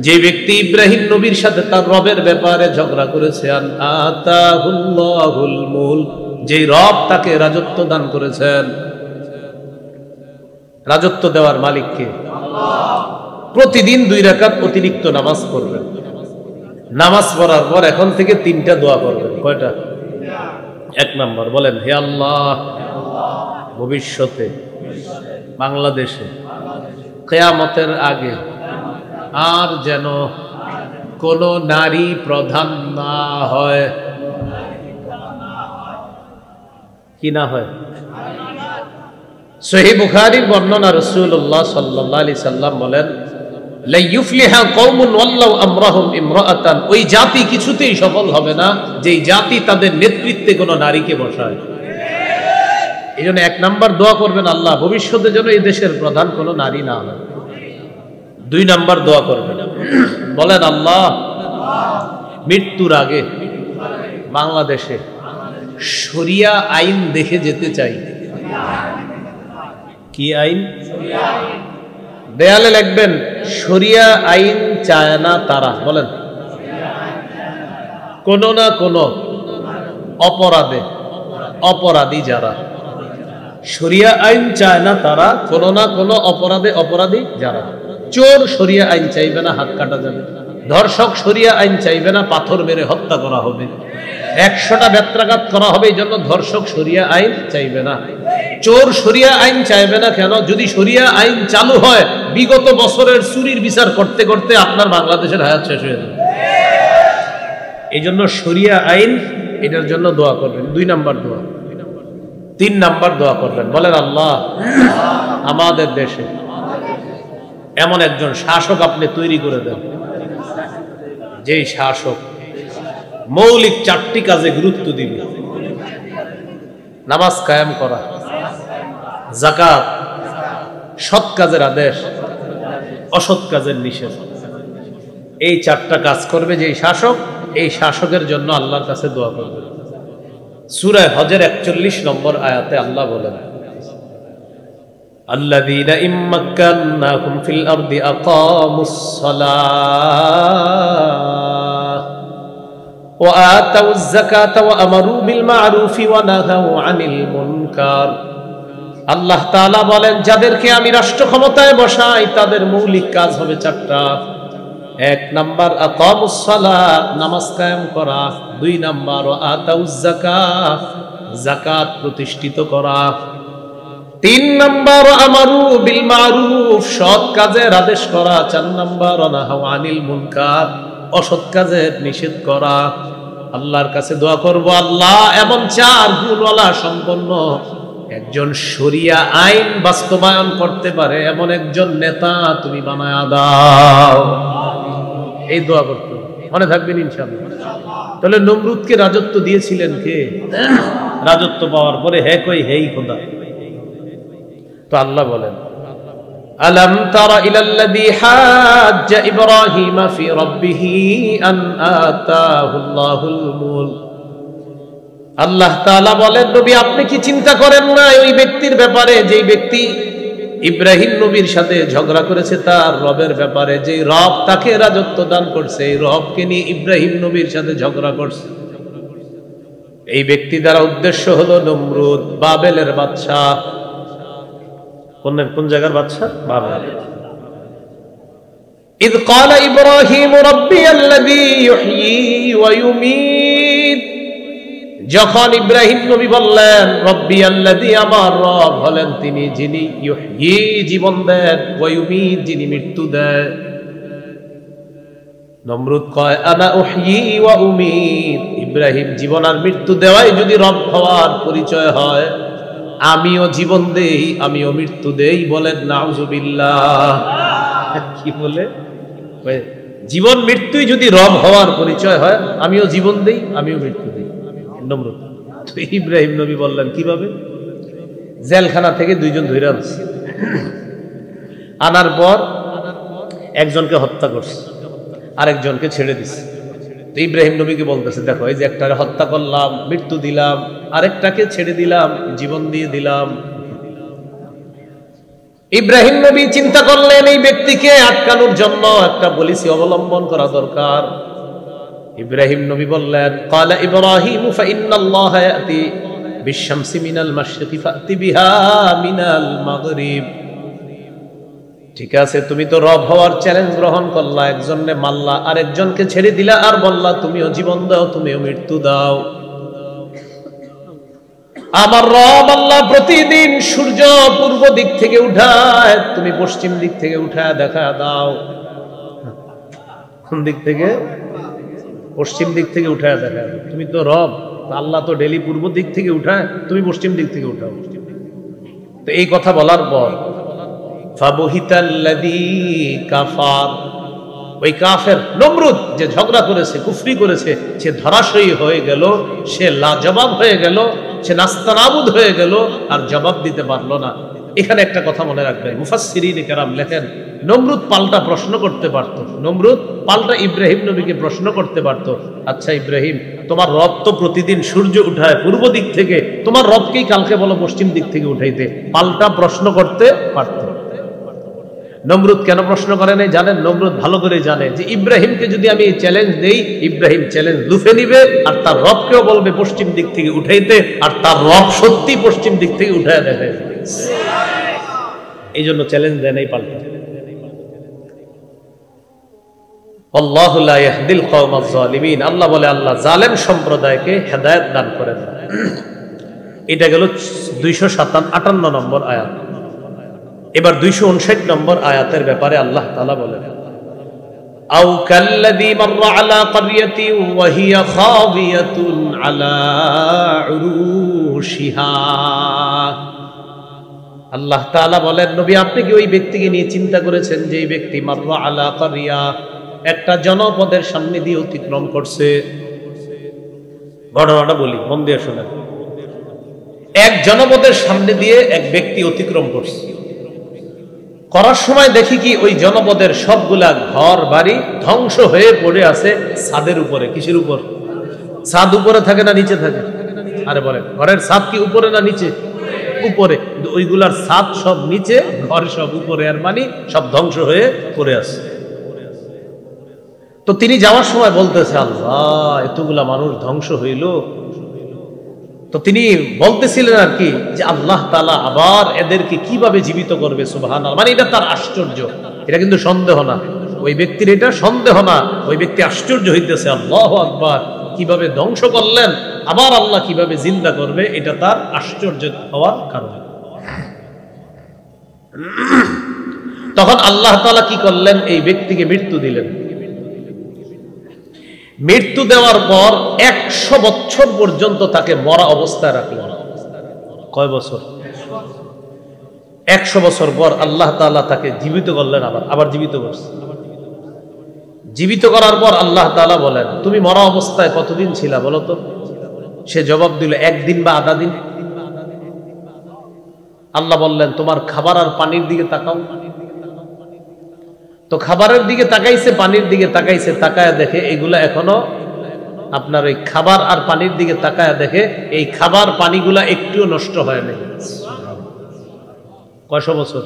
যে ব্যক্তি ইব্রাহিম নবীর সাথে তার রবের ব্যাপারে ঝগড়া করেছে? আন আতাহুল্লাহুল মুলক, যে রব তাকে রাজত্ব দান করেছেন। রাজত্ব দেওয়ার মালিক কে? প্রতিদিন 2 রাকাত অতিরিক্ত নামাজ পড়বেন। নামাজ পড়ার পর এখন থেকে 3টা দোয়া করবেন। কয়টা? 1 নাম্বার বলেন, হে আল্লাহ ভবিষ্যতে বাংলাদেশে কিয়ামতের আগে আর যেন কোন নারী প্রধান না হয়। কি না হয়? সহিহ বুখারীর বর্ণনা, রাসূলুল্লাহ সাল্লাল্লাহু আলাইহি সাল্লাম বলেন, লা ইউফলিহা কওমুন ওয়াল্লাউ আমরাহুম ইমরাআতান, ওই জাতি কিছুতেই সফল হবে না যেই জাতি তাদের নেতৃত্বে কোনো নারীকে বসায়। এই জন্য 1 নাম্বার দোয়া করবেন, আল্লাহ ভবিষ্যতে যেন এই দেশের প্রধান কোনো নারী না হয়। 2 নাম্বার দোয়া করবেন, বলেন আল্লাহ মৃত্যুর আগে বাংলাদেশে শরিয়া আইন দেখে যেতে চাই। কি আইন? দেয়ালে লিখবেন, শরিয়া আইন চায় না তারা, বলেন কোন না কোন অপরাধী যারা, শরিয়া আইন চায় না তারা কোন না কোন অপরাধী যারা। চোর শরিয়া আইন চাইবে না, হাত কাটা যাবে। ধর্ষক শরিয়া আইন চাইবে না, পাথর মেরে হত্যা করা হবে, 100টা বেত্রাঘাত করা হবে। এই জন্য ধর্ষক শরিয়া আইন চাইবে না, চোর শরিয়া আইন চাইবে না। কেন? যদি শরিয়া আইন চালু হয়, বিগত বছরের চুরির বিচার করতে করতে আপনার বাংলাদেশের হায়াত শেষ হয়ে যাবে। এই জন্য শরিয়া আইন, এটার জন্য দোয়া করবেন। 2 নাম্বার দোয়া। 3 নাম্বার দোয়া করবেন, বলেন আল্লাহ আমাদের দেশে এমন একজন শাসক আপনি তৈরি করে দেন, যেই শাসক মৌলিক 4টি কাজে গুরুত্ব দিবে: নামাজ কায়েম করা, যাকাত, সৎ কাজের আদেশ, অসৎ কাজের নিষেধ। এই 4টা কাজ করবে যেই শাসক, এই শাসকের জন্য আল্লাহর কাছে দোয়া করবে। সূরা হজের 41 নম্বর আয়াতে আল্লাহ বলেন, আল্লাযীনা ইম্মাক্কান্নাহুম ফিল আরদি আকামুস সালাহ ওয়া আতাউয যাকাতা ওয়া আমারু বিল মা'রুফি ওয়া নাহাউ আনিল মুনকার। আল্লাহ তাআলা বলেন, যাদেরকে আমি রাষ্ট্র ক্ষমতায় বসাই তাদের মৌলিক কাজ হবে 4টা। 1 নাম্বার আকামুস সালাহ, নামাজ কায়েম করা। 2 নাম্বার আতাউয যাকাত, যাকাত প্রতিষ্ঠিত করা। 3 নাম্বার আমারু বিল মা'রুফ, সৎ কাজের আদেশ করা। 4 নাম্বার নাহাউ আনিল মুনকার, অসৎ কাজের নিষেধ করা। আল্লাহর কাছে দোয়া করব, আল্লাহ এমন 4 গুণওয়ালা সম্পন্ন একজন শরিয়া আইন বাস্তবায়ন করতে পারে এমন একজন নেতা তুমি বানায়া দাও। এই দোয়া করতে মনে থাকবেন ইনশাআল্লাহ। তাহলে নমরুদকে রাজত্ব দিয়েছিলেন কে? রাজত্ব পাওয়ার পরে হে কই হেই খোদা। তো আল্লাহ বলেন, আলাম তারা ইলাল্লাযী হাজ্জা ইব্রাহিমা ফি রাব্বিহি আন আতাহুল্লাহুল মুলক। আল্লাহ তাআলা বলেন, নবী আপনি কি চিন্তা করেন না ওই ব্যক্তির ব্যাপারে, যেই ব্যক্তি ইব্রাহিম নবীর সাথে ঝগড়া করেছে তার রবের ব্যাপারে, যেই রব তাকে রাজত্ব দান করছে, এই রবকে নিয়ে ইব্রাহিম নবীর সাথে ঝগড়া করছে। এই ব্যক্তি দ্বারা উদ্দেশ্য হলো নমরুদ, বাবেলের বাদশা। কোন জায়গার বাদশা? বাবেল। ইয ক্বালা ইব্রাহিম রাব্বিয়াল্লাযী ইউহয়ী ওয়া ইউমীত, যখন ইব্রাহিম নবী বললেন রব্বিয়াল্লাযী, আমার রব হলেন তিনি যিনি ইউহয়ী জীবন দেন, ওয়া ইউমীত যিনি মৃত্যু দেন। নমরুদ কয় আনা উহয়ী ওয়া উমীত, ইব্রাহিম জীবন আর মৃত্যু দেওয়াই যদি রব হওয়ার পরিচয় হয়, আমিও জীবন দেই আমিও মৃত্যু দেই। বলেন নাউযুবিল্লাহ। কি বলে? জীবন মৃত্যুই যদি রব হওয়ার পরিচয় হয়, আমিও জীবন দেই আমিও মৃত্যু দেই। নমরুদ। তো ইব্রাহিম নবী বললেন কিভাবে? জেলখানা থেকে 2 জন ধরে আনছে, আনার পর একজনকে হত্যা করছে, আরেকজনকে ছেড়ে দিছে। তো ইব্রাহিম নবীকে বলতেছে, দেখো এই যে একটারে হত্যা করলাম, মৃত্যু দিলাম, আরেকটাকে ছেড়ে দিলাম, জীবন দিয়ে দিলাম। ইব্রাহিম নবী চিন্তা করলেন এই ব্যক্তিকে আটকানোর জন্য একটা পলিসি অবলম্বন করা দরকার। ইব্রাহিম নবী বললেন, ক্বালা ইব্রাহিম ফাইন্নাল্লাহা ইয়াতি বিশ-শামসি মিনাল মাশরিকি ফাতি বিহা মিনাল মাগরিব। ঠিক আছে, তুমি তো রব হওয়ার চ্যালেঞ্জ গ্রহণ করলা, একজনকে মারলা, আরেকজনকে ছেড়ে দিলা, আর বললা তুমিও জীবন দাও তুমিও মৃত্যু দাও। আমার রব আল্লাহ প্রতিদিন সূর্য পূর্ব দিক থেকে উঠায়, তুমি পশ্চিম দিক থেকে উঠায় দেখা দাও। কোন দিক থেকে? পশ্চিম দিক থেকে উঠায় দেখা দাও। তুমি তো রব, আল্লাহ তো ডেলি পূর্ব দিক থেকে উঠায়, তুমি পশ্চিম দিক থেকে উঠাও। তো এই কথা বলার পর ফাবহিতাল্লাযী কাফার, ওই কাফের নমরুদ যে ঝগড়া করেছে, কুফরি করেছে, সে ধরাশয়ী হয়ে গেল, সে লাজবাব হয়ে গেল, সে নাস্তানাবুদ হয়ে গেল, আর জবাব দিতে পারলো না। এখানে একটা কথা মনে রাখবেন, মুফাসসিরিন কেরাম লেখেন, নমরুদ পাল্টা প্রশ্ন করতে পারত, নমরুদ পাল্টা ইব্রাহিম নবীকে প্রশ্ন করতে পারত, আচ্ছা ইব্রাহিম, তোমার রব তো প্রতিদিন সূর্য উঠায় পূর্ব দিক থেকে, তোমার রবকেই কালকে বলো পশ্চিম দিক থেকে উঠাইতে, পাল্টা প্রশ্ন করতে পারত। নমরুদ কেন প্রশ্ন করে নাই জানেন? নমরুদ ভালো করে জানে যে ইব্রাহিমকে যদি আমি চ্যালেঞ্জ দেই, ইব্রাহিম চ্যালেঞ্জ লুফে নিবে, আর তার রবকেও বলবে পশ্চিম দিক থেকে উঠাইতে, আর তার রব সত্যি পশ্চিম দিক থেকে উঠায় দেবে। এই জন্য চ্যালেঞ্জ দেয় নাই পাল্টা। আল্লাহু লা ইয়াহদিল কওমাজ জালিমিন, আল্লাহ বলে আল্লাহ জালেম সম্প্রদায়কে হেদায়েত দান করেন না। এটা গেল 258 নম্বর আয়াত। এবার 259 নম্বর আয়াতের ব্যাপারে আল্লাহ তাআলা বলেন, আও কাল্লাযী মাররা আলা ক্বরিয়াতিন ওয়া হিয়া খাবিয়াতুন আলা উরুশিহা। আল্লাহ তাআলা বলেন, নবী আপনি কি ওই ব্যক্তিকে নিয়ে চিন্তা করেছেন যে এই ব্যক্তি মাররা আলা ক্বরিয়া, একটা জনপদের সামনে দিয়ে অতিক্রম করছে। ঘটনাটা বলি, মন দিয়ে শুনেন। এক জনপদের সামনে দিয়ে এক ব্যক্তি অতিক্রম করছে, করার সময় দেখি কি ওই জনপদের সবগুলা ঘর বাড়ি ধ্বংস হয়ে পড়ে আছে ছাদের উপরে। কিসের উপর? ছাদ উপরে থাকে না নিচে থাকে? আরে বলেন, ঘরের ছাদ কি উপরে না নিচে? উপরে। ওইগুলার ছাদ সব নিচে, ঘর সব উপরে, আর মানে সব ধ্বংস হয়ে পড়ে আছে। তো তিনি যাওয়ার সময় বলতেছে, আল্লাহ এতগুলা মানুষ ধ্বংস হইল। তো তিনি বলতেছিলেন আর কি যে আল্লাহ তাআলা আবার এদেরকে কিভাবে জীবিত করবে, সুবহানাল্লাহ। মানে এটা তার আশ্চর্য, এটা কিন্তু সন্দেহ না, ওই ব্যক্তির এটা সন্দেহ না, ওই ব্যক্তি আশ্চর্য হইতেছে, আল্লাহু আকবার, কিভাবে ধ্বংস করলেন, আবার আল্লাহ কিভাবে জিন্দা করবে, এটা তার আশ্চর্য হওয়ার কারণ। তখন আল্লাহ তাআলা কি করলেন? এই ব্যক্তিকে মৃত্যু দিলেন। মৃত্যু দেওয়ার পর 100 বছর পর্যন্ত তাকে মরা অবস্থায় রাখলেন। কয় বছর? 100 বছর পর আল্লাহ তাআলা তাকে জীবিত করলেন, আবার জীবিত করছে। জীবিত করার পর আল্লাহ তাআলা বলেন, তুমি মরা অবস্থায় কতদিন ছিলা বলো তো? সে জবাব দিল, 1 দিন বা আধা দিন। আল্লাহ বললেন, তোমার খাবার আর পানির দিকে তাকাও। তো খাবারের দিকে তাকাইছে, পানির দিকে তাকাইছে, তাকায়া দেখে এগুলা এখনো আপনার ওই খাবার আর পানির দিকে তাকায়া দেখে এই খাবার পানিগুলা একটুও নষ্ট হয় নাই। কয়শো বছর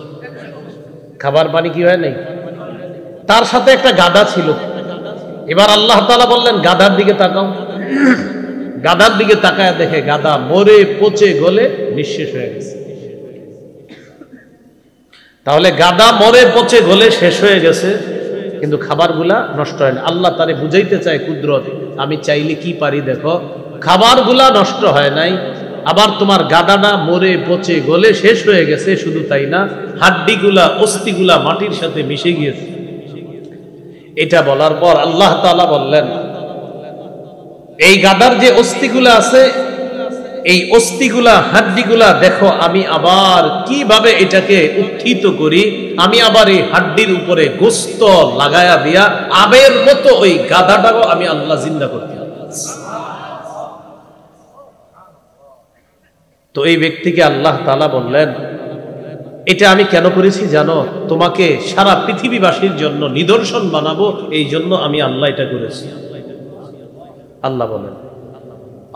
খাবার পানি কি হয় নাই? তার সাথে একটা গাধা ছিল। এবার আল্লাহ তাআলা বললেন, গাধার দিকে তাকাও। গাধার দিকে তাকায়া দেখে গাধা মরে পচে গলে নিঃশেষ হয়ে গেছে। তাহলে গাদা মরে পচে গলে শেষ হয়ে গেছে, কিন্তু খাবারগুলা নষ্ট হয় না। আল্লাহ তারে বুঝাইতে চায় কুদরত, আমি চাইলে কি পারি দেখো, খাবারগুলা নষ্ট হয় নাই, আবার তোমার গাদাটা মরে পচে গলে শেষ হয়ে গেছে। শুধু তাই না, হাড্ডিগুলা অস্থিগুলা মাটির সাথে মিশে গিয়েছে। এটা বলার পর আল্লাহ তাআলা বললেন, এই গাদার যে অস্থিগুলা আছে, এই অস্থিগুলা হাড্ডিগুলা দেখো, আমি আবার কিভাবে এটাকে উত্থিত করি, আমি আবার এই হাড্ডির উপরে গোস্ত লাগায়া দিয়া আবের মতো ওই গাধাটাও আমি আল্লাহ জিন্দা করতে। তো এই ব্যক্তিকে আল্লাহ তাআলা বললেন, এটা আমি কেন করেছি জানো? তোমাকে সারা পৃথিবীবাসীর জন্য নিদর্শন বানাবো, এই জন্য আমি আল্লাহ এটা করেছি। আল্লাহ বলেন,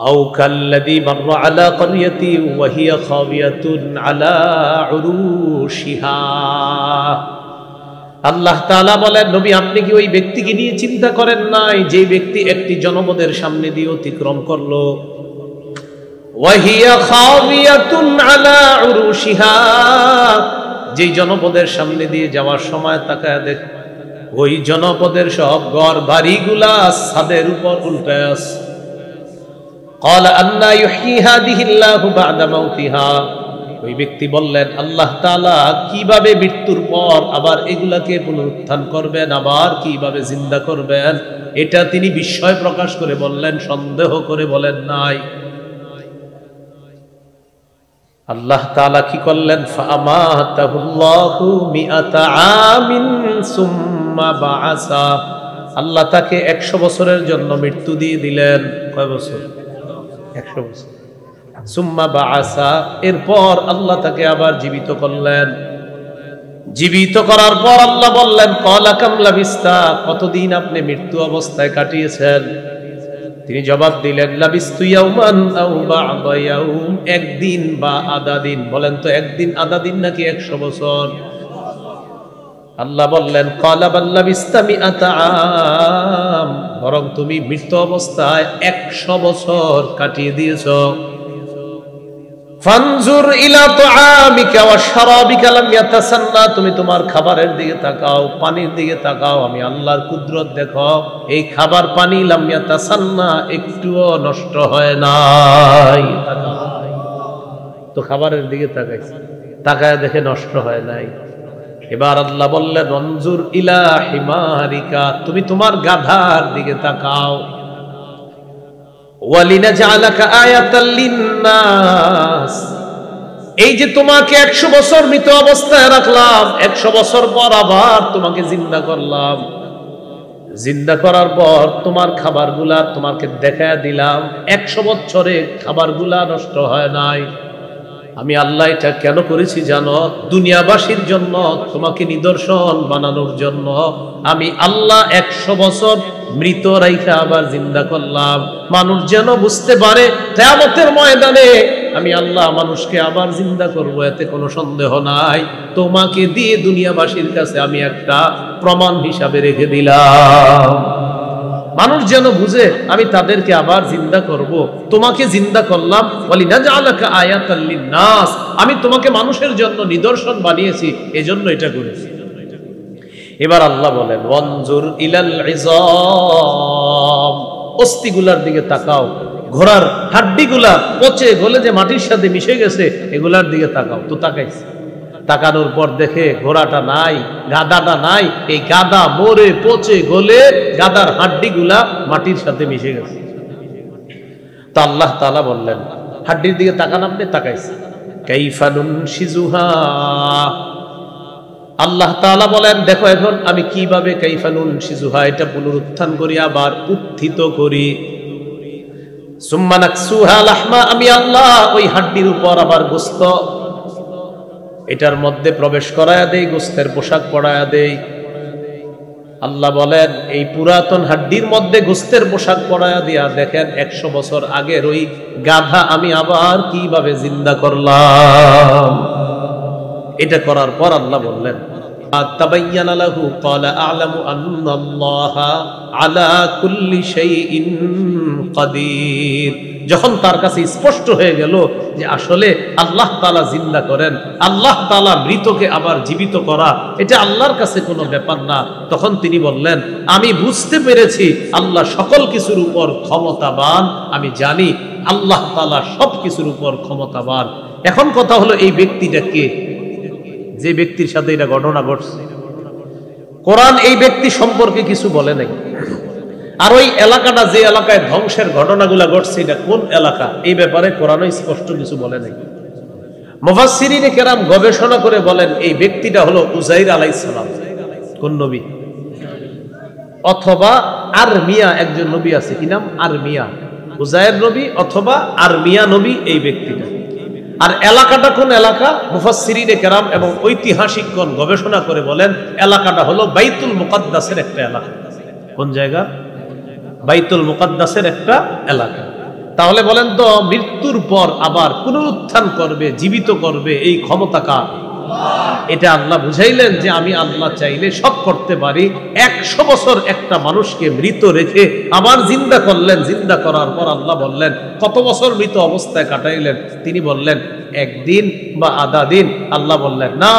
আও কাল্লাযী মাররা আলা ক্বরিয়াতি ওয়া হিয়া খাবিয়াতুন আলা উরুশিহা। আল্লাহ তাআলা বলেন, নবী আপনি কি ওই ব্যক্তিকে নিয়ে চিন্তা করেন নাই যে ব্যক্তি একটি জনপদের সামনে দিয়ে অতিক্রম করলো, ওয়া হিয়া খাবিয়াতুন আলা উরুশিহা, যেই জনপদের সামনে দিয়ে যাওয়ার সময় তাকায় দেখ ওই জনপদের সব ঘর বাড়িগুলা ছাদের উপর উল্টায় আছে। ক্বালা আন্না ইউহয়ী হাযিহি আল্লাহু বা'দা মাউতিহা। ওই ব্যক্তি বললেন, আল্লাহ তাআলা কিভাবে মৃত্যুর পর আবার এগুলাকে পুনরুত্থান করবেন, আবার কিভাবে জিন্দা করবেন, এটা তিনি বিস্ময় প্রকাশ করে বললেন, সন্দেহ করে বলেন নাই। আল্লাহ তাআলা কি করলেন? ফাআমাতাহুল্লাহু মিআতা আমিন সুম্মা বাআসা। আল্লাহ তাকে 100 বছরের জন্য মৃত্যু দিয়ে দিলেন। কয় বছর? 100 বছর। সুম্মা বাআসা, এরপর আল্লাহ তাকে আবার জীবিত করলেন। জীবিত করার পর আল্লাহ বললেন, ক্বালা কাম লাবিস্তা, কতদিন আপনি মৃত্যু অবস্থায় কাটিয়েছেন? তিনি জবাব দিলেন, লাবিস্তু ইয়াওমান আও বা'দা ইয়াওম, একদিন বা আধা দিন। বলেন তো একদিন আধা দিন নাকি 100 বছর? আল্লাহ বললেন, ক্বালা বাল লাবিস্তা মিআতা আম, বরং তুমি মৃত্যু অবস্থায় 100 বছর কাটিয়ে দিয়েছো। ফানজুর ইলা তুআমিকা ওয়া শারাবিকা লাম ইয়াতাসান্না, তুমি তোমার খাবারের দিকে তাকাও, পানির দিকে তাকাও, আমি আল্লাহর কুদরত দেখো। এই খাবার পানি লাম ইয়াতাসান্না, একটুও নষ্ট হয় নাই। তো খাবারের দিকে তাকাইছে, তাকায় দেখে নষ্ট হয় নাই। এবার আল্লাহ বললেন, অনজুর ইলা হিমারিকা, তুমি তোমার গাধার দিকে তাকাও। ওয়ালিনাজআলাকা আয়াতাল লিন্নাস, এই যে তোমাকে 100 বছর মৃত অবস্থায় রাখলাম, 100 বছর পর আবার তোমাকে জিন্দা করলাম। জিন্দা করার পর তোমার খাবারগুলা তোমাকে দেখায় দিলাম, 100 বছরে খাবারগুলা নষ্ট হয় নাই। আমি আল্লাহ এটা কেন করেছি জানো? দুনিয়াবাসীর জন্য, তোমাকে নিদর্শন বানানোর জন্য। আমি আল্লাহ 100 বছর মৃত রাইখা আবার জিন্দা করলাম, মানুষ যেন বুঝতে পারে কিয়ামতের ময়দানে আমি আল্লাহ মানুষকে আবার জিন্দা করব, এতে কোনো সন্দেহ নাই। তোমাকে দিয়ে দুনিয়াবাসীর কাছে আমি একটা প্রমাণ হিসাবে রেখে দিলাম, মানুষ যেন বুঝে আমি তাদেরকে আবার জিন্দা করব। তোমাকে জিন্দা করলাম, ওয়ালিনাজআলাকা আয়াতাল লিন্নাস, আমি তোমাকে মানুষের জন্য নিদর্শন বানিয়েছি, এজন্য এটা করেছি। এবার আল্লাহ বলেন, ওয়ানজুর ইলাল ইযাম, অস্থিগুলার দিকে তাকাও, ঘোড়ার হাড্ডিগুলা পচে গলে যে মাটির সাথে মিশে গেছে, এগুলার দিকে তাকাও। তো তাকাইছে, তাকানোর পর দেখে ঘোড়াটা নাই, গাধাটা নাই, এই গাধা মরে পচে গলে গাধার হাড্ডিগুলা মাটির সাথে মিশে গেছে। তো আল্লাহ তাআলা বললেন, হাড্ডির দিকে তাকান আপনি? তাকাইছে। কাইফা নুনশিজুহা, আল্লাহ তাআলা বলেন, দেখো এখন আমি কিভাবে কাইফা নুনশিজুহা, এটা পুনরুত্থান করি, আবার উত্থিত করি। সুম্মা নাকসুহা লাহমা, আমি আল্লাহ ওই হাড্ডির উপর আবার গোশত এটার মধ্যে প্রবেশ করায়া দেই, গোশতের পোশাক পরায়া দেই। আল্লাহ বলেন, এই পুরাতন হাড্ডির মধ্যে গোশতের পোশাক পরায়া দিয়া দেখেন 100 বছর আগের ওই গাধা আমি আবার কিভাবে জিন্দা করলাম। এটা করার পর আল্লাহ বললেন, তাবায়্যানা লাহু ক্বালা আ'লামু আন্নাল্লাহা আলা কুল্লি শাইইন কাদির, যখন তার কাছে স্পষ্ট হয়ে গেল যে আসলে আল্লাহ তাআলা জিন্দা করেন, আল্লাহ তাআলা মৃতকে আবার জীবিত করা এটা আল্লাহর কাছে কোনো ব্যাপার না, তখন তিনি বললেন, আমি বুঝতে পেরেছি আল্লাহ সকল কিছুর উপর ক্ষমতাবান, আমি জানি আল্লাহ তাআলা সব কিছুর উপর ক্ষমতাবান। এখন কথা হলো, এই ব্যক্তিটা কে? যে ব্যক্তির সাথে এটা ঘটনা ঘটছে, কোরআন এই ব্যক্তি সম্পর্কে কিছু বলে নাই। আর ওই এলাকাটা, যে এলাকায় ধ্বংসের ঘটনাগুলো ঘটছে, এটা কোন এলাকা, এই ব্যাপারে কোরআনও স্পষ্ট কিছু বলে নাই। মুফাসসিরিনে কেরাম গবেষণা করে বলেন, এই ব্যক্তিটা হলো উযাইর আলাইহিস সালাম। কোন নবী? অথবা আরমিয়া, একজন নবী আছে, কি নাম? আরমিয়া। উযাইর নবী অথবা আরমিয়া নবী এই ব্যক্তিটা। আর এলাকাটা কোন এলাকা? মুফাসসিরিনে কেরাম এবং ঐতিহাসিকগণ গবেষণা করে বলেন, এলাকাটা হলো বাইতুল মুকাদ্দাসের একটা এলাকা। কোন জায়গা? বাইতুল মুকাদ্দাসের একটা এলাকা। তাহলে বলেন তো, মৃত্যুর পর আবার পুনরুত্থান করবে, জীবিত করবে, এই ক্ষমতা কার? এটা আল্লাহ বুঝাইলেন যে আমি আল্লাহ চাইলে সব করতে পারি। 100 বছর একটা মানুষকে মৃত রেখে আবার জিন্দা করলেন। জিন্দা করার পর আল্লাহ বললেন, কত বছর মৃত অবস্থায় কাটাইলেন? তিনি বললেন, একদিন বা আধা দিন। আল্লাহ বললেন, না,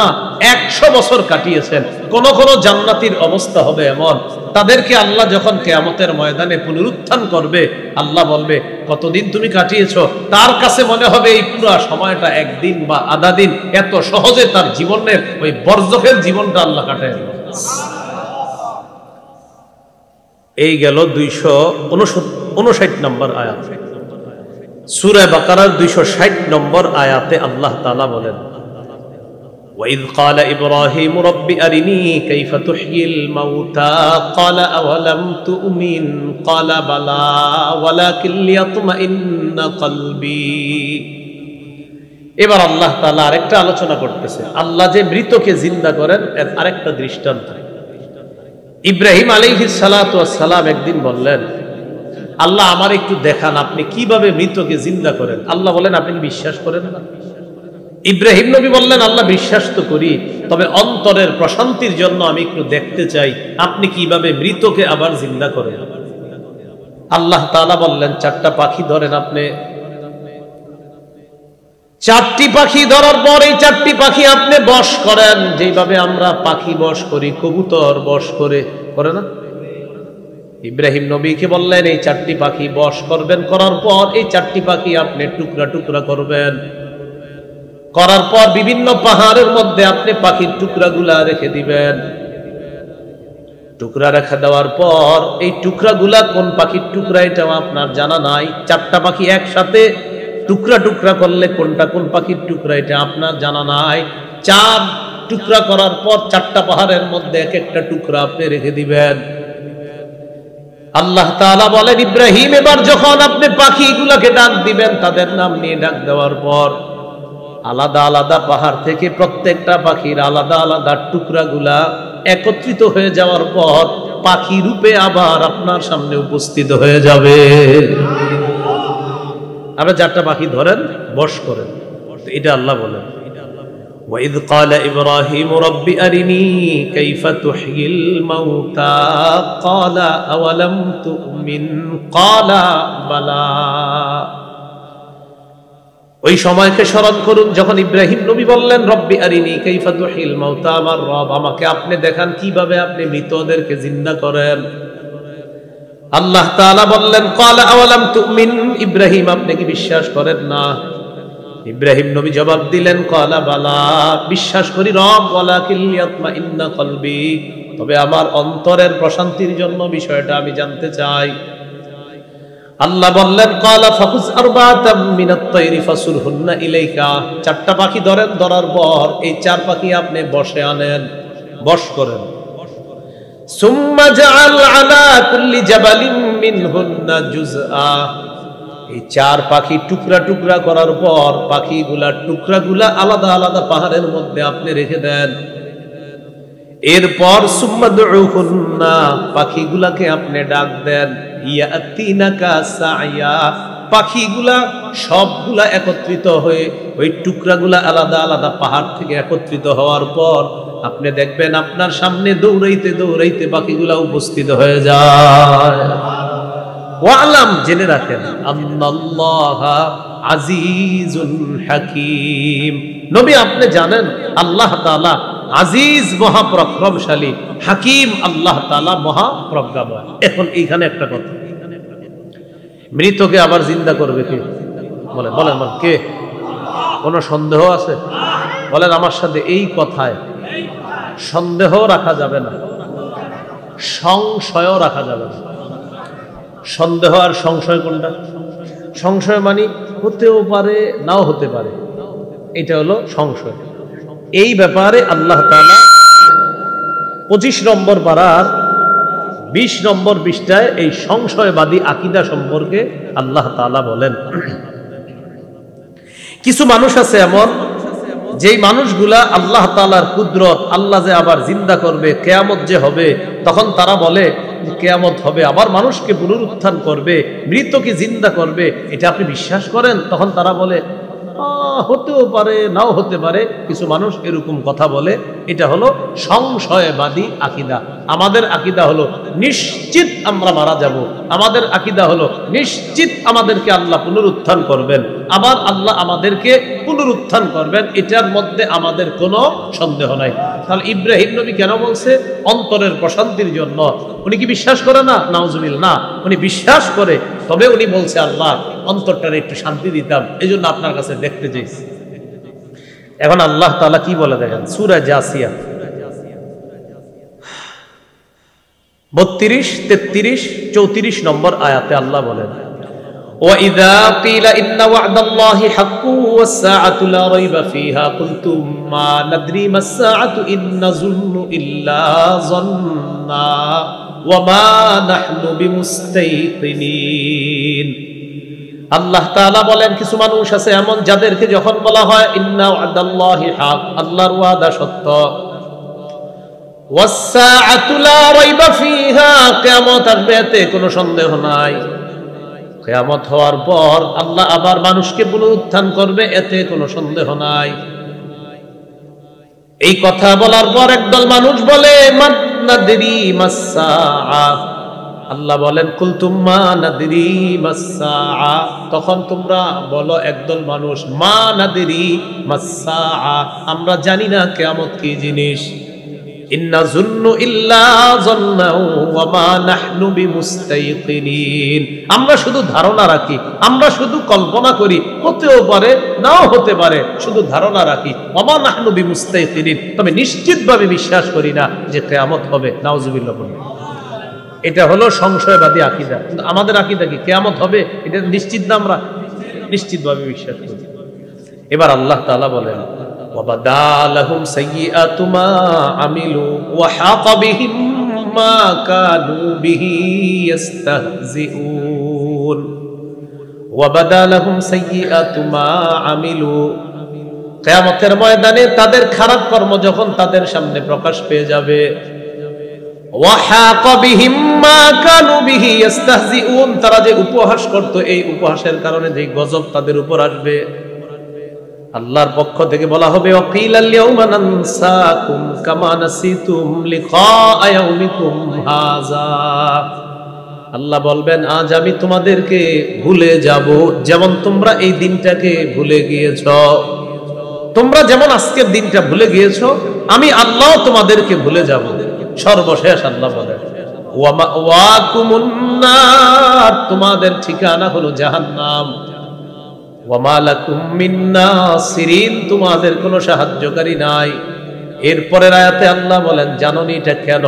100 বছর কাটিয়েছেন। কোন কোন জান্নাতীর অবস্থা হবে এমন, তাদেরকে আল্লাহ যখন কিয়ামতের ময়দানে পুনরুত্থান করবে, আল্লাহ বলবে, কতদিন তুমি কাটিয়েছো? তার কাছে মনে হবে এই পুরো সময়টা একদিন বা আধা দিন। এত সহজে তার জীবনের ওই বরজখের জীবনটা আল্লাহ কাটায়। এই গেল 259 নম্বর আয়াত। সূরা বাকারার 260 নম্বর আয়াতে আল্লাহ তাআলা বলেন, وَإِذْ قَالَ إِبْرَاهِيمُ رَبِّ أَرِنِي كَيْفَ تُحْيِي الْمَوْتَى قَالَ أَوَلَمْ تُؤْمِنْ قَالَ بَلَى وَلَكِنْ لِيَطْمَئِنَّ قَلْبِي। এবার আল্লাহ তাআলা আরেকটা আলোচনা করতেছে, আল্লাহ যে মৃতকে জিন্দা করেন এর আরেকটা দৃষ্টান্ত। ইব্রাহিম আলাইহিস সালাতু ওয়াস সালাম একদিন বললেন, আল্লাহ আমার একটু দেখান আপনি কিভাবে মৃতকে জিন্দা করেন। আল্লাহ বলেন, আপনি কি বিশ্বাস করেন না? ইব্রাহিম নবী বললেন, আল্লাহ বিশ্বাস তো করি, তবে অন্তরের প্রশান্তির জন্য আমি একটু দেখতে চাই আপনি কিভাবে মৃতকে আবার জিন্দা করেন। আল্লাহ তাআলা বললেন, 4টা পাখি ধরেন আপনি। 4টি পাখি ধরার পর এই 4টি পাখি আপনি বশ করেন, যেভাবে আমরা পাখি বশ করি, কবুতর বশ করে না। ইব্রাহিম নবীকে বললেন, এই 4টি পাখি বশ করবেন, করার পর এই 4টি পাখি আপনি টুকরা টুকরা করবেন, করার পর বিভিন্ন পাহাড়ের মধ্যে আপনি পাখির টুকরাগুলা রেখে দিবেন। টুকরা রেখে দেওয়ার পর এই টুকরাগুলা কোন পাখির টুকরা এটাও আপনার জানা নাই। 4টা পাখি একসাথে টুকরা টুকরা করলে কোনটা কোন পাখির টুকরা এটা আপনার জানা নাই। 4 টুকরা করার পর 4টা পাহাড়ের মধ্যে এক একটা টুকরা আপনি রেখে দিবেন। আল্লাহ তাআলা বলেন, ইব্রাহিম এবার যখন আপনি পাখিগুলাকে ডাক দিবেন, তাদের নাম নিয়ে ডাক দেওয়ার পর আলাদা আলাদা পাহাড় থেকে প্রত্যেকটা পাখির আলাদা আলাদা টুকরাগুলা একত্রিত হয়ে যাওয়ার পর পাখি রূপে আবার আপনার সামনে উপস্থিত হয়ে যাবে। আপনি 4টা পাখি ধরেন, বশ করেন। এটা আল্লাহ বলেন, وَإِذْ قَالَ إِبْرَاهِيمُ رَبِّ أَرِنِي كَيْفَ تُحْيِي الْمَوْتَى قَالَ أَوَلَمْ تُؤْمِنْ قَالَ بَلَى। ওই সময়কে স্মরণ করুন যখন ইব্রাহিম নবী বললেন, রব্বি আরিনি কাইফা তুহিল মাউতা, আমার রব আমাকে আপনি দেখান কিভাবে আপনি মৃতদেরকে জিন্দা করেন। আল্লাহ তাআলা বললেন, ক্বালা আওয়ালাম তুমিন, ইব্রাহিম আপনি কি বিশ্বাস করেন না? ইব্রাহিম নবী জবাব দিলেন, ক্বালা বালা, বিশ্বাস করি রব, ওয়ালাকিন লিয়াতমাইন্না কলবি, তবে আমার অন্তরের প্রশান্তির জন্য বিষয়টা আমি জানতে চাই। আল্লাহ বললেন, ক্বালা ফাখুজ আরবাতাম মিনাত তায়রি ফাসুরহুন্না ইলাইকা, 4টা পাখি ধরেন, ধরার পর এই 4 পাখি আপনি বশে আনেন, বশ করেন। সুম্মা জাআল আলা কুল্লি জাবালিন মিনহুন্না জুজআ, এই 4 পাখি টুকরা টুকরা করার পর পাখিগুলা টুকরাগুলা আলাদা আলাদা পাহাড়ের মধ্যে আপনি রেখে দেন। এরপর সুম্মা দুউহুন্না, পাখিগুলাকে আপনি ডাক দেন, ইয়াতিনাকা সায়া, পাখিগুলা সবগুলা একত্রিত হয়ে ওই টুকরাগুলা আলাদা আলাদা পাহাড় থেকে একত্রিত হওয়ার পর আপনি দেখবেন আপনার সামনে দৌড়াইতে দৌড়াইতে পাখিগুলা উপস্থিত হয়ে যায়। ওয়ালাম, জেনে রাখেন, আল্লাল্লাহা আজিজুল হাকীম, নবী আপনি জানেন আল্লাহ তাআলা আজিজ মহাপরাক্রমশালী, হাকিম আল্লাহ তাআলা মহাপ্রজ্ঞাময়। এখন এইখানে একটা কথা, মৃতকে আবার জিন্দা করবে কে? বলেন বলেন কে? কোনো সন্দেহ আছে? বলেন আমার সাথে, এই কথায় সন্দেহ রাখা যাবে না, সংশয়ও রাখা যাবে না। সন্দেহ আর সংশয় কোনটা? সংশয় মানে হতেও পারে নাও হতে পারে, এটা হলো সংশয়। এই ব্যাপারে আল্লাহ তাআলা 25 নম্বর পারার 20 নম্বর পৃষ্ঠায় এই সংশয়বাদী আকীদা সম্পর্কে আল্লাহ তাআলা বলেন, কিছু মানুষ আছে এমন, যেই মানুষগুলা আল্লাহ তাআলার কুদরত, আল্লাহ যে আবার জিন্দা করবে, কিয়ামত যে হবে, তখন তারা বলে কিয়ামত হবে, আবার মানুষকে পুনরুত্থান করবে, মৃতকে জিন্দা করবে, এটা আপনি বিশ্বাস করেন? তখন তারা বলে হতেও পারে নাও হতে পারে। কিছু মানুষ এরকম কথা বলে, এটা হলো সংশয়বাদী আকীদা। আমাদের আকীদা হলো নিশ্চিত আমরা মারা যাব, আমাদের আকীদা হলো নিশ্চিত আমাদেরকে আল্লাহ পুনরুত্থান করবেন, আবার আল্লাহ আমাদেরকে পুনরুত্থান করবেন, এটার মধ্যে আমাদের কোনো সন্দেহ নাই। তাহলে ইব্রাহিম নবী কেন বলছে? অন্তরের প্রশান্তির জন্য। উনি কি বিশ্বাস করে না? নাউজুবিল্লাহ, না, উনি বিশ্বাস করে, তবে উনি বলছে আল্লাহ অন্তরটারে একটু শান্তি দিতাম, এই জন্য আপনার কাছে দেখতে চাইছি। এখন আল্লাহ তাআলা কি বলে দেখেন, সূরা জাসিয়া 32, 33, 34 নম্বর আয়াতে আল্লাহ বলেন, وَإِذَا قِيلَ إِنَّ وَعْدَ اللَّهِ حَقٌّ وَالسَّاعَةُ لَا رَيْبَ فِيهَا قُلْتُم مَّا نَدْرِي مَا السَّاعَةُ إِن نَّظُنُّ إِلَّا ظَنًّا وَمَا نَحْنُ بِمُسْتَيْقِنِينَ। আল্লাহ তাআলা বলেন, কিছু মানুষ আছে এমন যাদেরকে যখন বলা হয় ইন্না ওয়াদাল্লাহি হক, আল্লাহর ওয়াদা সত্য, ওয়াস-সাআতু লা রাইবা ফিহা, কিয়ামত আসবে এতে কোনো সন্দেহ নাই, কিয়ামত হওয়ার পর আল্লাহ আবার মানুষকে পুনরুত্থান করবে এতে কোনো সন্দেহ নাই। এই কথা বলার পর একদল মানুষ বলে মান নাদরি মাস-সাআ, আল্লাহ বলেন কুলতুম মা নাদরি মাস-সাআ, তখন তোমরা বলো একদল মানুষ মা নাদরি মাস-সাআ, আমরা জানি না কিয়ামত কি জিনিস। ইন্না যুন্নু ইল্লা যন্নাউ ওয়া মা নাহনু বিমুস্তাইকিনিন, আমরা শুধু ধারণা রাখি, আমরা শুধু কল্পনা করি, হতেও পারে নাও হতে পারে, শুধু ধারণা রাখি। ওয়া মা নাহনু বিমুস্তাইকিনিন, তবে নিশ্চিতভাবে বিশ্বাস করি না যে কিয়ামত হবে। নাউযুবিল্লাহ। এটা হলো সংশয়বাদী আকীদা। কিন্তু আমাদের আকীদা কি কিয়ামত হবে এটা নিশ্চিত না, আমরা নিশ্চিতভাবে বিশ্বাস করি। এবার আল্লাহ তাআলা বলেন ওয়াবাদা লাহুম সাইয়্যাতু মা আমিলু ওয়া হাকা বিহিম মা কানু বিহি ইস্তাহজিউন। ওয়াবাদা লাহুম সাইয়্যাতু মা আমিলু, কিয়ামতের ময়দানে তাদের খারাপ কর্ম যখন তাদের সামনে প্রকাশ পেয়ে যাবে, ওয়া হাকা বিহিম মা কানু বিহি ইস্তাহজিউন, তারা যে উপহাস করত এই উপহাসের কারণে যে গজব তাদের উপর আসবে, আল্লাহর পক্ষ থেকে বলা হবে ওয়াকিলাল ইয়াউমা নানসাকুম কামা নাসিতুম লিকা ইয়াউমিকুম হাযা, আল্লাহ বলবেন আজ আমি তোমাদেরকে ভুলে যাব যেমন তোমরা এই দিনটাকে ভুলে গিয়েছো। তোমরা যেমন আজকের দিনটা ভুলে গিয়েছো, আমি আল্লাহ তোমাদেরকে ভুলে যাব। সর্বশেষ আল্লাহ বলেন ওয়া মাওয়াকুমুন নার, তোমাদের ঠিকানা হলো জাহান্নাম। ওয়া মা লাকুম মিন নাসিরিন, তোমাদের কোনো সাহায্যকারী নাই। এরপরের আয়াতে আল্লাহ বলেন জানোনি এটা কেন?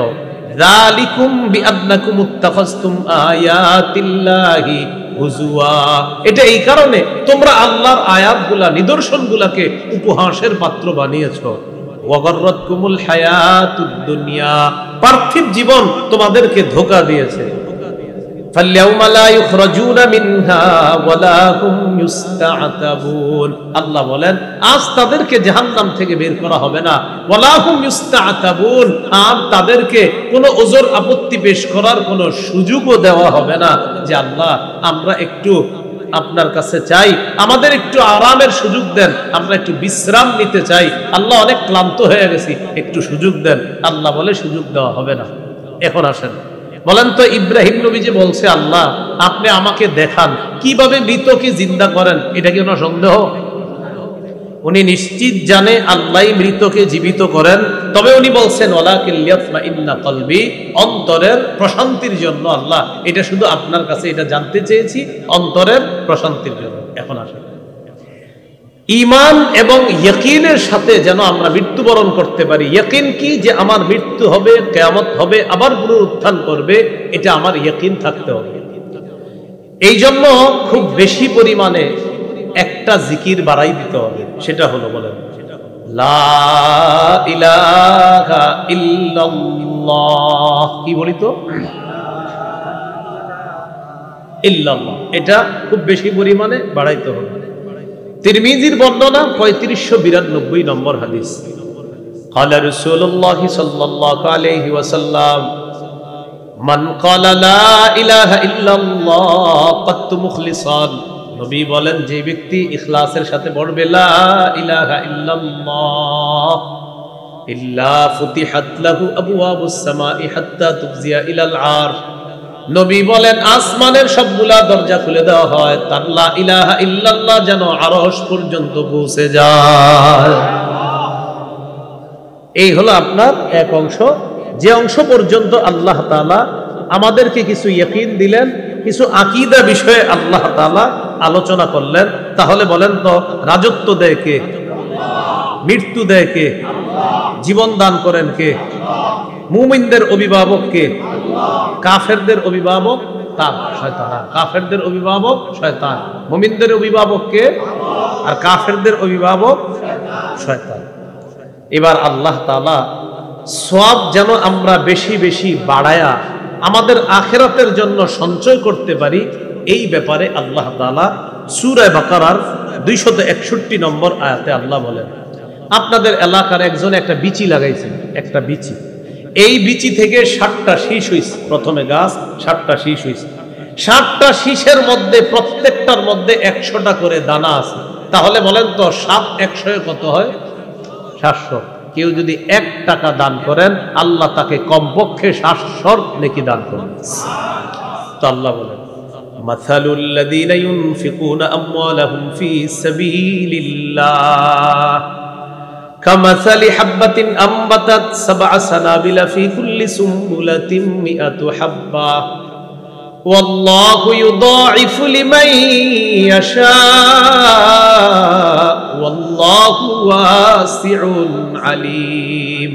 যালিকুম বিআন্নাকুম ইত্তাখাযতুম আয়াতিল্লাহি হুজুয়া, এটা এই কারণে তোমরা আল্লাহর আয়াতগুলা নিদর্শনগুলাকে উপহাসের পাত্র বানিয়েছো। ওয়া গাররাতকুমুল হায়াতুদ দুনিয়া, পার্থিব জীবন তোমাদেরকে ধোঁকা দিয়েছে। ফাল্যাউমা লা ইখরাজুনা মিনহা ওয়ালা হুম ইস্তাআতাবুন, আল্লাহ বলেন আজ তাদেরকে জাহান্নাম থেকে বের করা হবে না। ওয়ালা হুম ইস্তাআতাবুন, আর তাদেরকে কোনো ওজর আপত্তি পেশ করার কোনো সুযোগও দেওয়া হবে না যে আল্লাহ আমরা একটু আপনার কাছে চাই, আমাদের একটু আরামের সুযোগ দেন, আমরা একটু বিশ্রাম নিতে চাই, আল্লাহ অনেক ক্লান্ত হয়ে গেছি, একটু সুযোগ দেন। আল্লাহ বলে সুযোগ দেওয়া হবে না। এখন আসেন বলেন তো, ইব্রাহিম নবী যে বলছে আল্লাহ আপনি আমাকে দেখান কিভাবে মৃতকে জিন্দা করেন, এটা কি কোনো সন্দেহ? উনি নিশ্চিত জানে আল্লাহই মৃতকে জীবিত করেন, তবে উনি বলছেন ওয়ালাকিন লিয়াতমাইন্না কলবি, অন্তরের প্রশান্তির জন্য আল্লাহ এটা শুধু আপনার কাছে এটা জানতে চেয়েছি, অন্তরের প্রশান্তির জন্য। এখন আসেন ঈমান এবং ইয়াকিনের সাথে যেন আমরা মৃত্যুবরণ করতে পারি। ইয়াকিন কি? যে আমার মৃত্যু হবে, কিয়ামত হবে, আবার পুনরুত্থান করবে, এটা আমার ইয়াকিন থাকতে হবে। এই জন্য খুব বেশি পরিমাণে একটা জিকির বাড়াই দিতে হবে, সেটা হলো বলেন লা ইলাহা ইল্লাল্লাহ। কি বলি তো? ইল্লাল্লাহ, এটা খুব বেশি পরিমাণে বাড়াইতে হবে। তিরমিজির বর্ণনা ৩৫৯২ নম্বর হাদিস, ক্বালা রাসূলুল্লাহ সাল্লাল্লাহু আলাইহি ওয়াসাল্লাম মান ক্বালা লা ইলাহা ইল্লাল্লাহ কাত মুখলিসান, নবী বলেন যে ব্যক্তি ইখলাসের সাথে পড়বে লা ইলাহা ইল্লাল্লাহ ইল্লা ফুতিহাত লাহু আবওয়াবুস সামাই হাত্তা তুফজিয়া ইলাল আরশ, নবী বলেন আসমানের সবগুলা দরজা খুলে দেওয়া হয় তার লা ইলাহা ইল্লাল্লাহ যেন আরশ পর্যন্ত পৌঁছে যায়। এই হলো আপনার এক অংশ, যে অংশ পর্যন্ত আল্লাহ তাআলা আমাদেরকে কিছু ইয়াকিন দিলেন, কিছু আকীদা বিষয়ে আল্লাহ তাআলা আলোচনা করলেন। তাহলে বলেন তো রাজত্ব দেয় কে? মৃত্যু দেয় কে? জীবন দান করেন কে? মুমিনদের অভিভাবক কে? কাফেরদের অভিভাবক তার শয়তান, কাফেরদের অভিভাবক শয়তান। মুমিনদের অভিভাবক কে? আর কাফেরদের অভিভাবক শয়তান। এবার আল্লাহ তাআলা সওয়াব যেন আমরা বেশি বেশি বাড়ায়া আমাদের আখিরাতের জন্য সঞ্চয় করতে পারি, এই ব্যাপারে আল্লাহ তাআলা সূরা বাকারার 261 নম্বর আয়াতে আল্লাহ বলেন, আপনাদের এলাকার একজন একটা বিচি লাগাইছেন, একটা বিচি, এই বিচি থেকে 60টা শীষ হইছে, প্রথমে গাছ 60টা শীষ হইছে, 60টা শীষের মধ্যে প্রত্যেকটার মধ্যে 100টা করে দানা আছে। তাহলে বলেন তো 7 100 কত হয়? 700। কেউ যদি 1 টাকা দান করেন আল্লাহ তাকে কমপক্ষে 700 নেকি দান করবেন। তো আল্লাহ বলেন, মাসালুল লাযীনা ইউনফিকুনা আমওয়ালাহুম ফী সাবিলিল্লাহ কামাসালি হাববাতিন আমবাতাত সাবআ সানাবিলা ফী কুল্লি সুমবুলাতিন মিআতু হাব্বা ওয়াল্লাহু ইউদাঈফু লিমান ইয়াশা ওয়াল্লাহু ওয়াসিউন আলীম।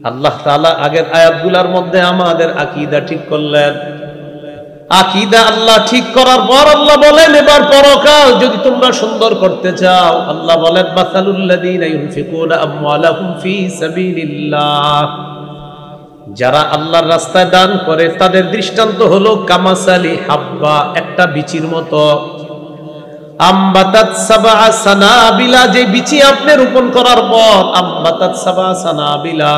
আল্লাহ তাআলা আগের আয়াতগুলোর মধ্যে আমাদের আকীদা ঠিক করলেন। আকীদা আল্লাহ ঠিক করার পর আল্লাহ বলেন, এবার পরকাল যদি তোমরা সুন্দর করতে চাও, আল্লাহ বলেন মাসালুল লাযীনা ইউনফিকুনা আমওয়ালাহুম ফী সাবিলিল্লাহ, যারা আল্লাহর রাস্তায় দান করে তাদের দৃষ্টান্ত হলো কামাসালি হাব্বা, একটা বিচির মতো, আমবাতাত সাবআ সানাবিলা, যে বিচি আপনি রোপণ করার পর আমবাতাত সাবআ সানাবিলা,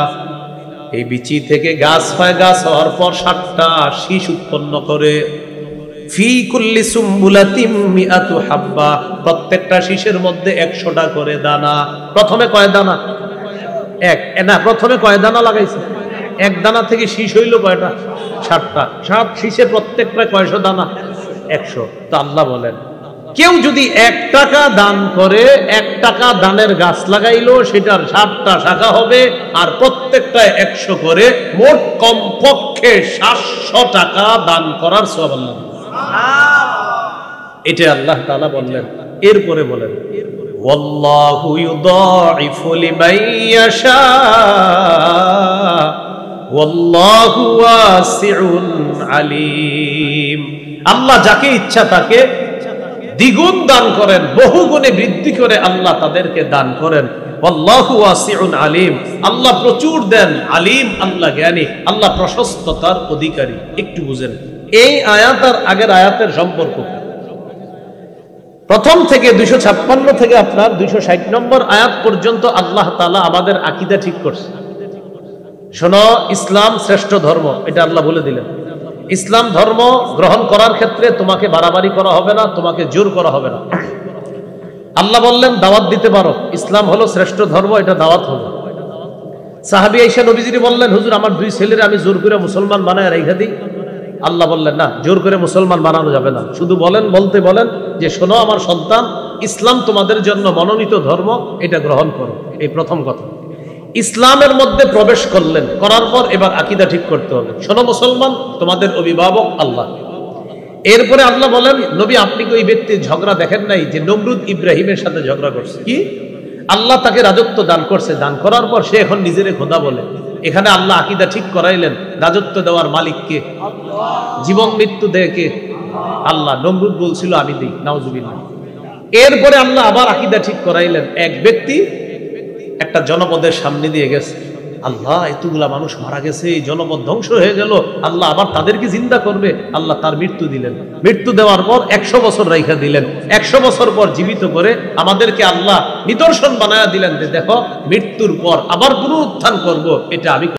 এই বিচি থেকে গাছ হয়, গাছ হওয়ার পর 60টা শীষ উৎপন্ন করে, ফি কুল্লি সুমবুলাতিন মিআতু হাব্বা, প্রত্যেকটা শীষের মধ্যে 100টা করে দানা। প্রথমে কয় দানা? এক না, প্রথমে কয় দানা লাগাইছে? এক দানা থেকে শীষ হইল কয়টা? 60টা। 60 শীষে প্রত্যেকটা কয়শো দানা? 100। তো আল্লাহ বলেন, কেউ যদি 1 টাকা দান করে, 1 টাকা দানের গাছ লাগাইলো, সেটার 60টা শাখা হবে, আর প্রত্যেকটা 100 করে, মোট কমপক্ষে 700 টাকা দান করার সওয়াব আল্লাহ। এটা আল্লাহ তাআলা বললেন। এরপরে বলেন, ওয়াল্লাহু ইউদাঈফু লিমান ইয়াশা ওয়াল্লাহু ওয়াসিউন আলীম। আল্লাহ যাকে ইচ্ছা তাকে দ্বিগুণ দান করেন, বহুগুণে বৃদ্ধি করে আল্লাহ তাদেরকে দান করেন। আল্লাহু ওয়াসিউন আলীম, আল্লাহ প্রচুর দেন, আলীম আল্লাহ জ্ঞানী, আল্লাহ প্রশস্ততার অধিকারী। একটু বুঝেন এই আয়াত আর আগের আয়াতের সম্পর্ক। প্রথম থেকে 256 থেকে আপনার 260 নম্বর আয়াত পর্যন্ত আল্লাহ তাআলা আমাদের আকীদা ঠিক করছে। শোনো, ইসলাম শ্রেষ্ঠ ধর্ম, এটা আল্লাহ বলে দিলেন। ইসলাম ধর্ম গ্রহণ করার ক্ষেত্রে তোমাকে বাড়াবাড়ি করা হবে না, তোমাকে জোর করা হবে না। আল্লাহ বললেন দাওয়াত দিতে পারো, ইসলাম হলো শ্রেষ্ঠ ধর্ম, এটা দাওয়াত হলো। সাহাবী আয়েশা নবীজি বললেন, হুজুর আমার 2 ছেলের আমি জোর করে মুসলমান বানায় রেখে দিই। আল্লাহ বললেন না, জোর করে মুসলমান বানানো যাবে না, শুধু বলতে বলেন যে শোনো আমার সন্তান, ইসলাম তোমাদের জন্য মনোনীত ধর্ম, এটা গ্রহণ করো। এই প্রথম কথা। ইসলামের মধ্যে প্রবেশ করলেন, করার পর এবার আকীদা ঠিক করতে হবে। শোনো মুসলমান, তোমাদের অভিভাবক আল্লাহ। এরপরে আল্লাহ বলেন, নবী আপনি কি ওই ব্যক্তির ঝগড়া দেখেন নাই যে নমরুদ ইব্রাহিমের সাথে ঝগড়া করছে? কি আল্লাহ তাকে রাজত্ব দান করছে, দান করার পর সে এখন নিজেরে খোদা বলে। এখানে আল্লাহ আকীদা ঠিক করাইলেন, রাজত্ব দেওয়ার মালিক কে? জীবন মৃত্যু দেয় কে? আল্লাহ। নমরুদ বলছিল আমি দিই, নাউজুবিল্লাহ। এরপরে আল্লাহ আবার আকীদা ঠিক করাইলেন, এক ব্যক্তি একটা জনপদের সামনে দিয়ে গেছে, আল্লাহ এতগুলা মানুষ মারা গেছে, এই জনপদ ধ্বংস হয়ে গেল, আল্লাহ আবার তাদেরকে জিন্দা করবে। আল্লাহ তার মৃত্যু দিলেন, মৃত্যু দেওয়ার পর 100 বছর রাইখা দিলেন। 100 বছর পর জীবিত করে আমাদেরকে আল্লাহ নিদর্শন বানায়া দিলেন যে দেখো মৃত্যুর পর আবার পুনরুত্থান করব, এটা আমি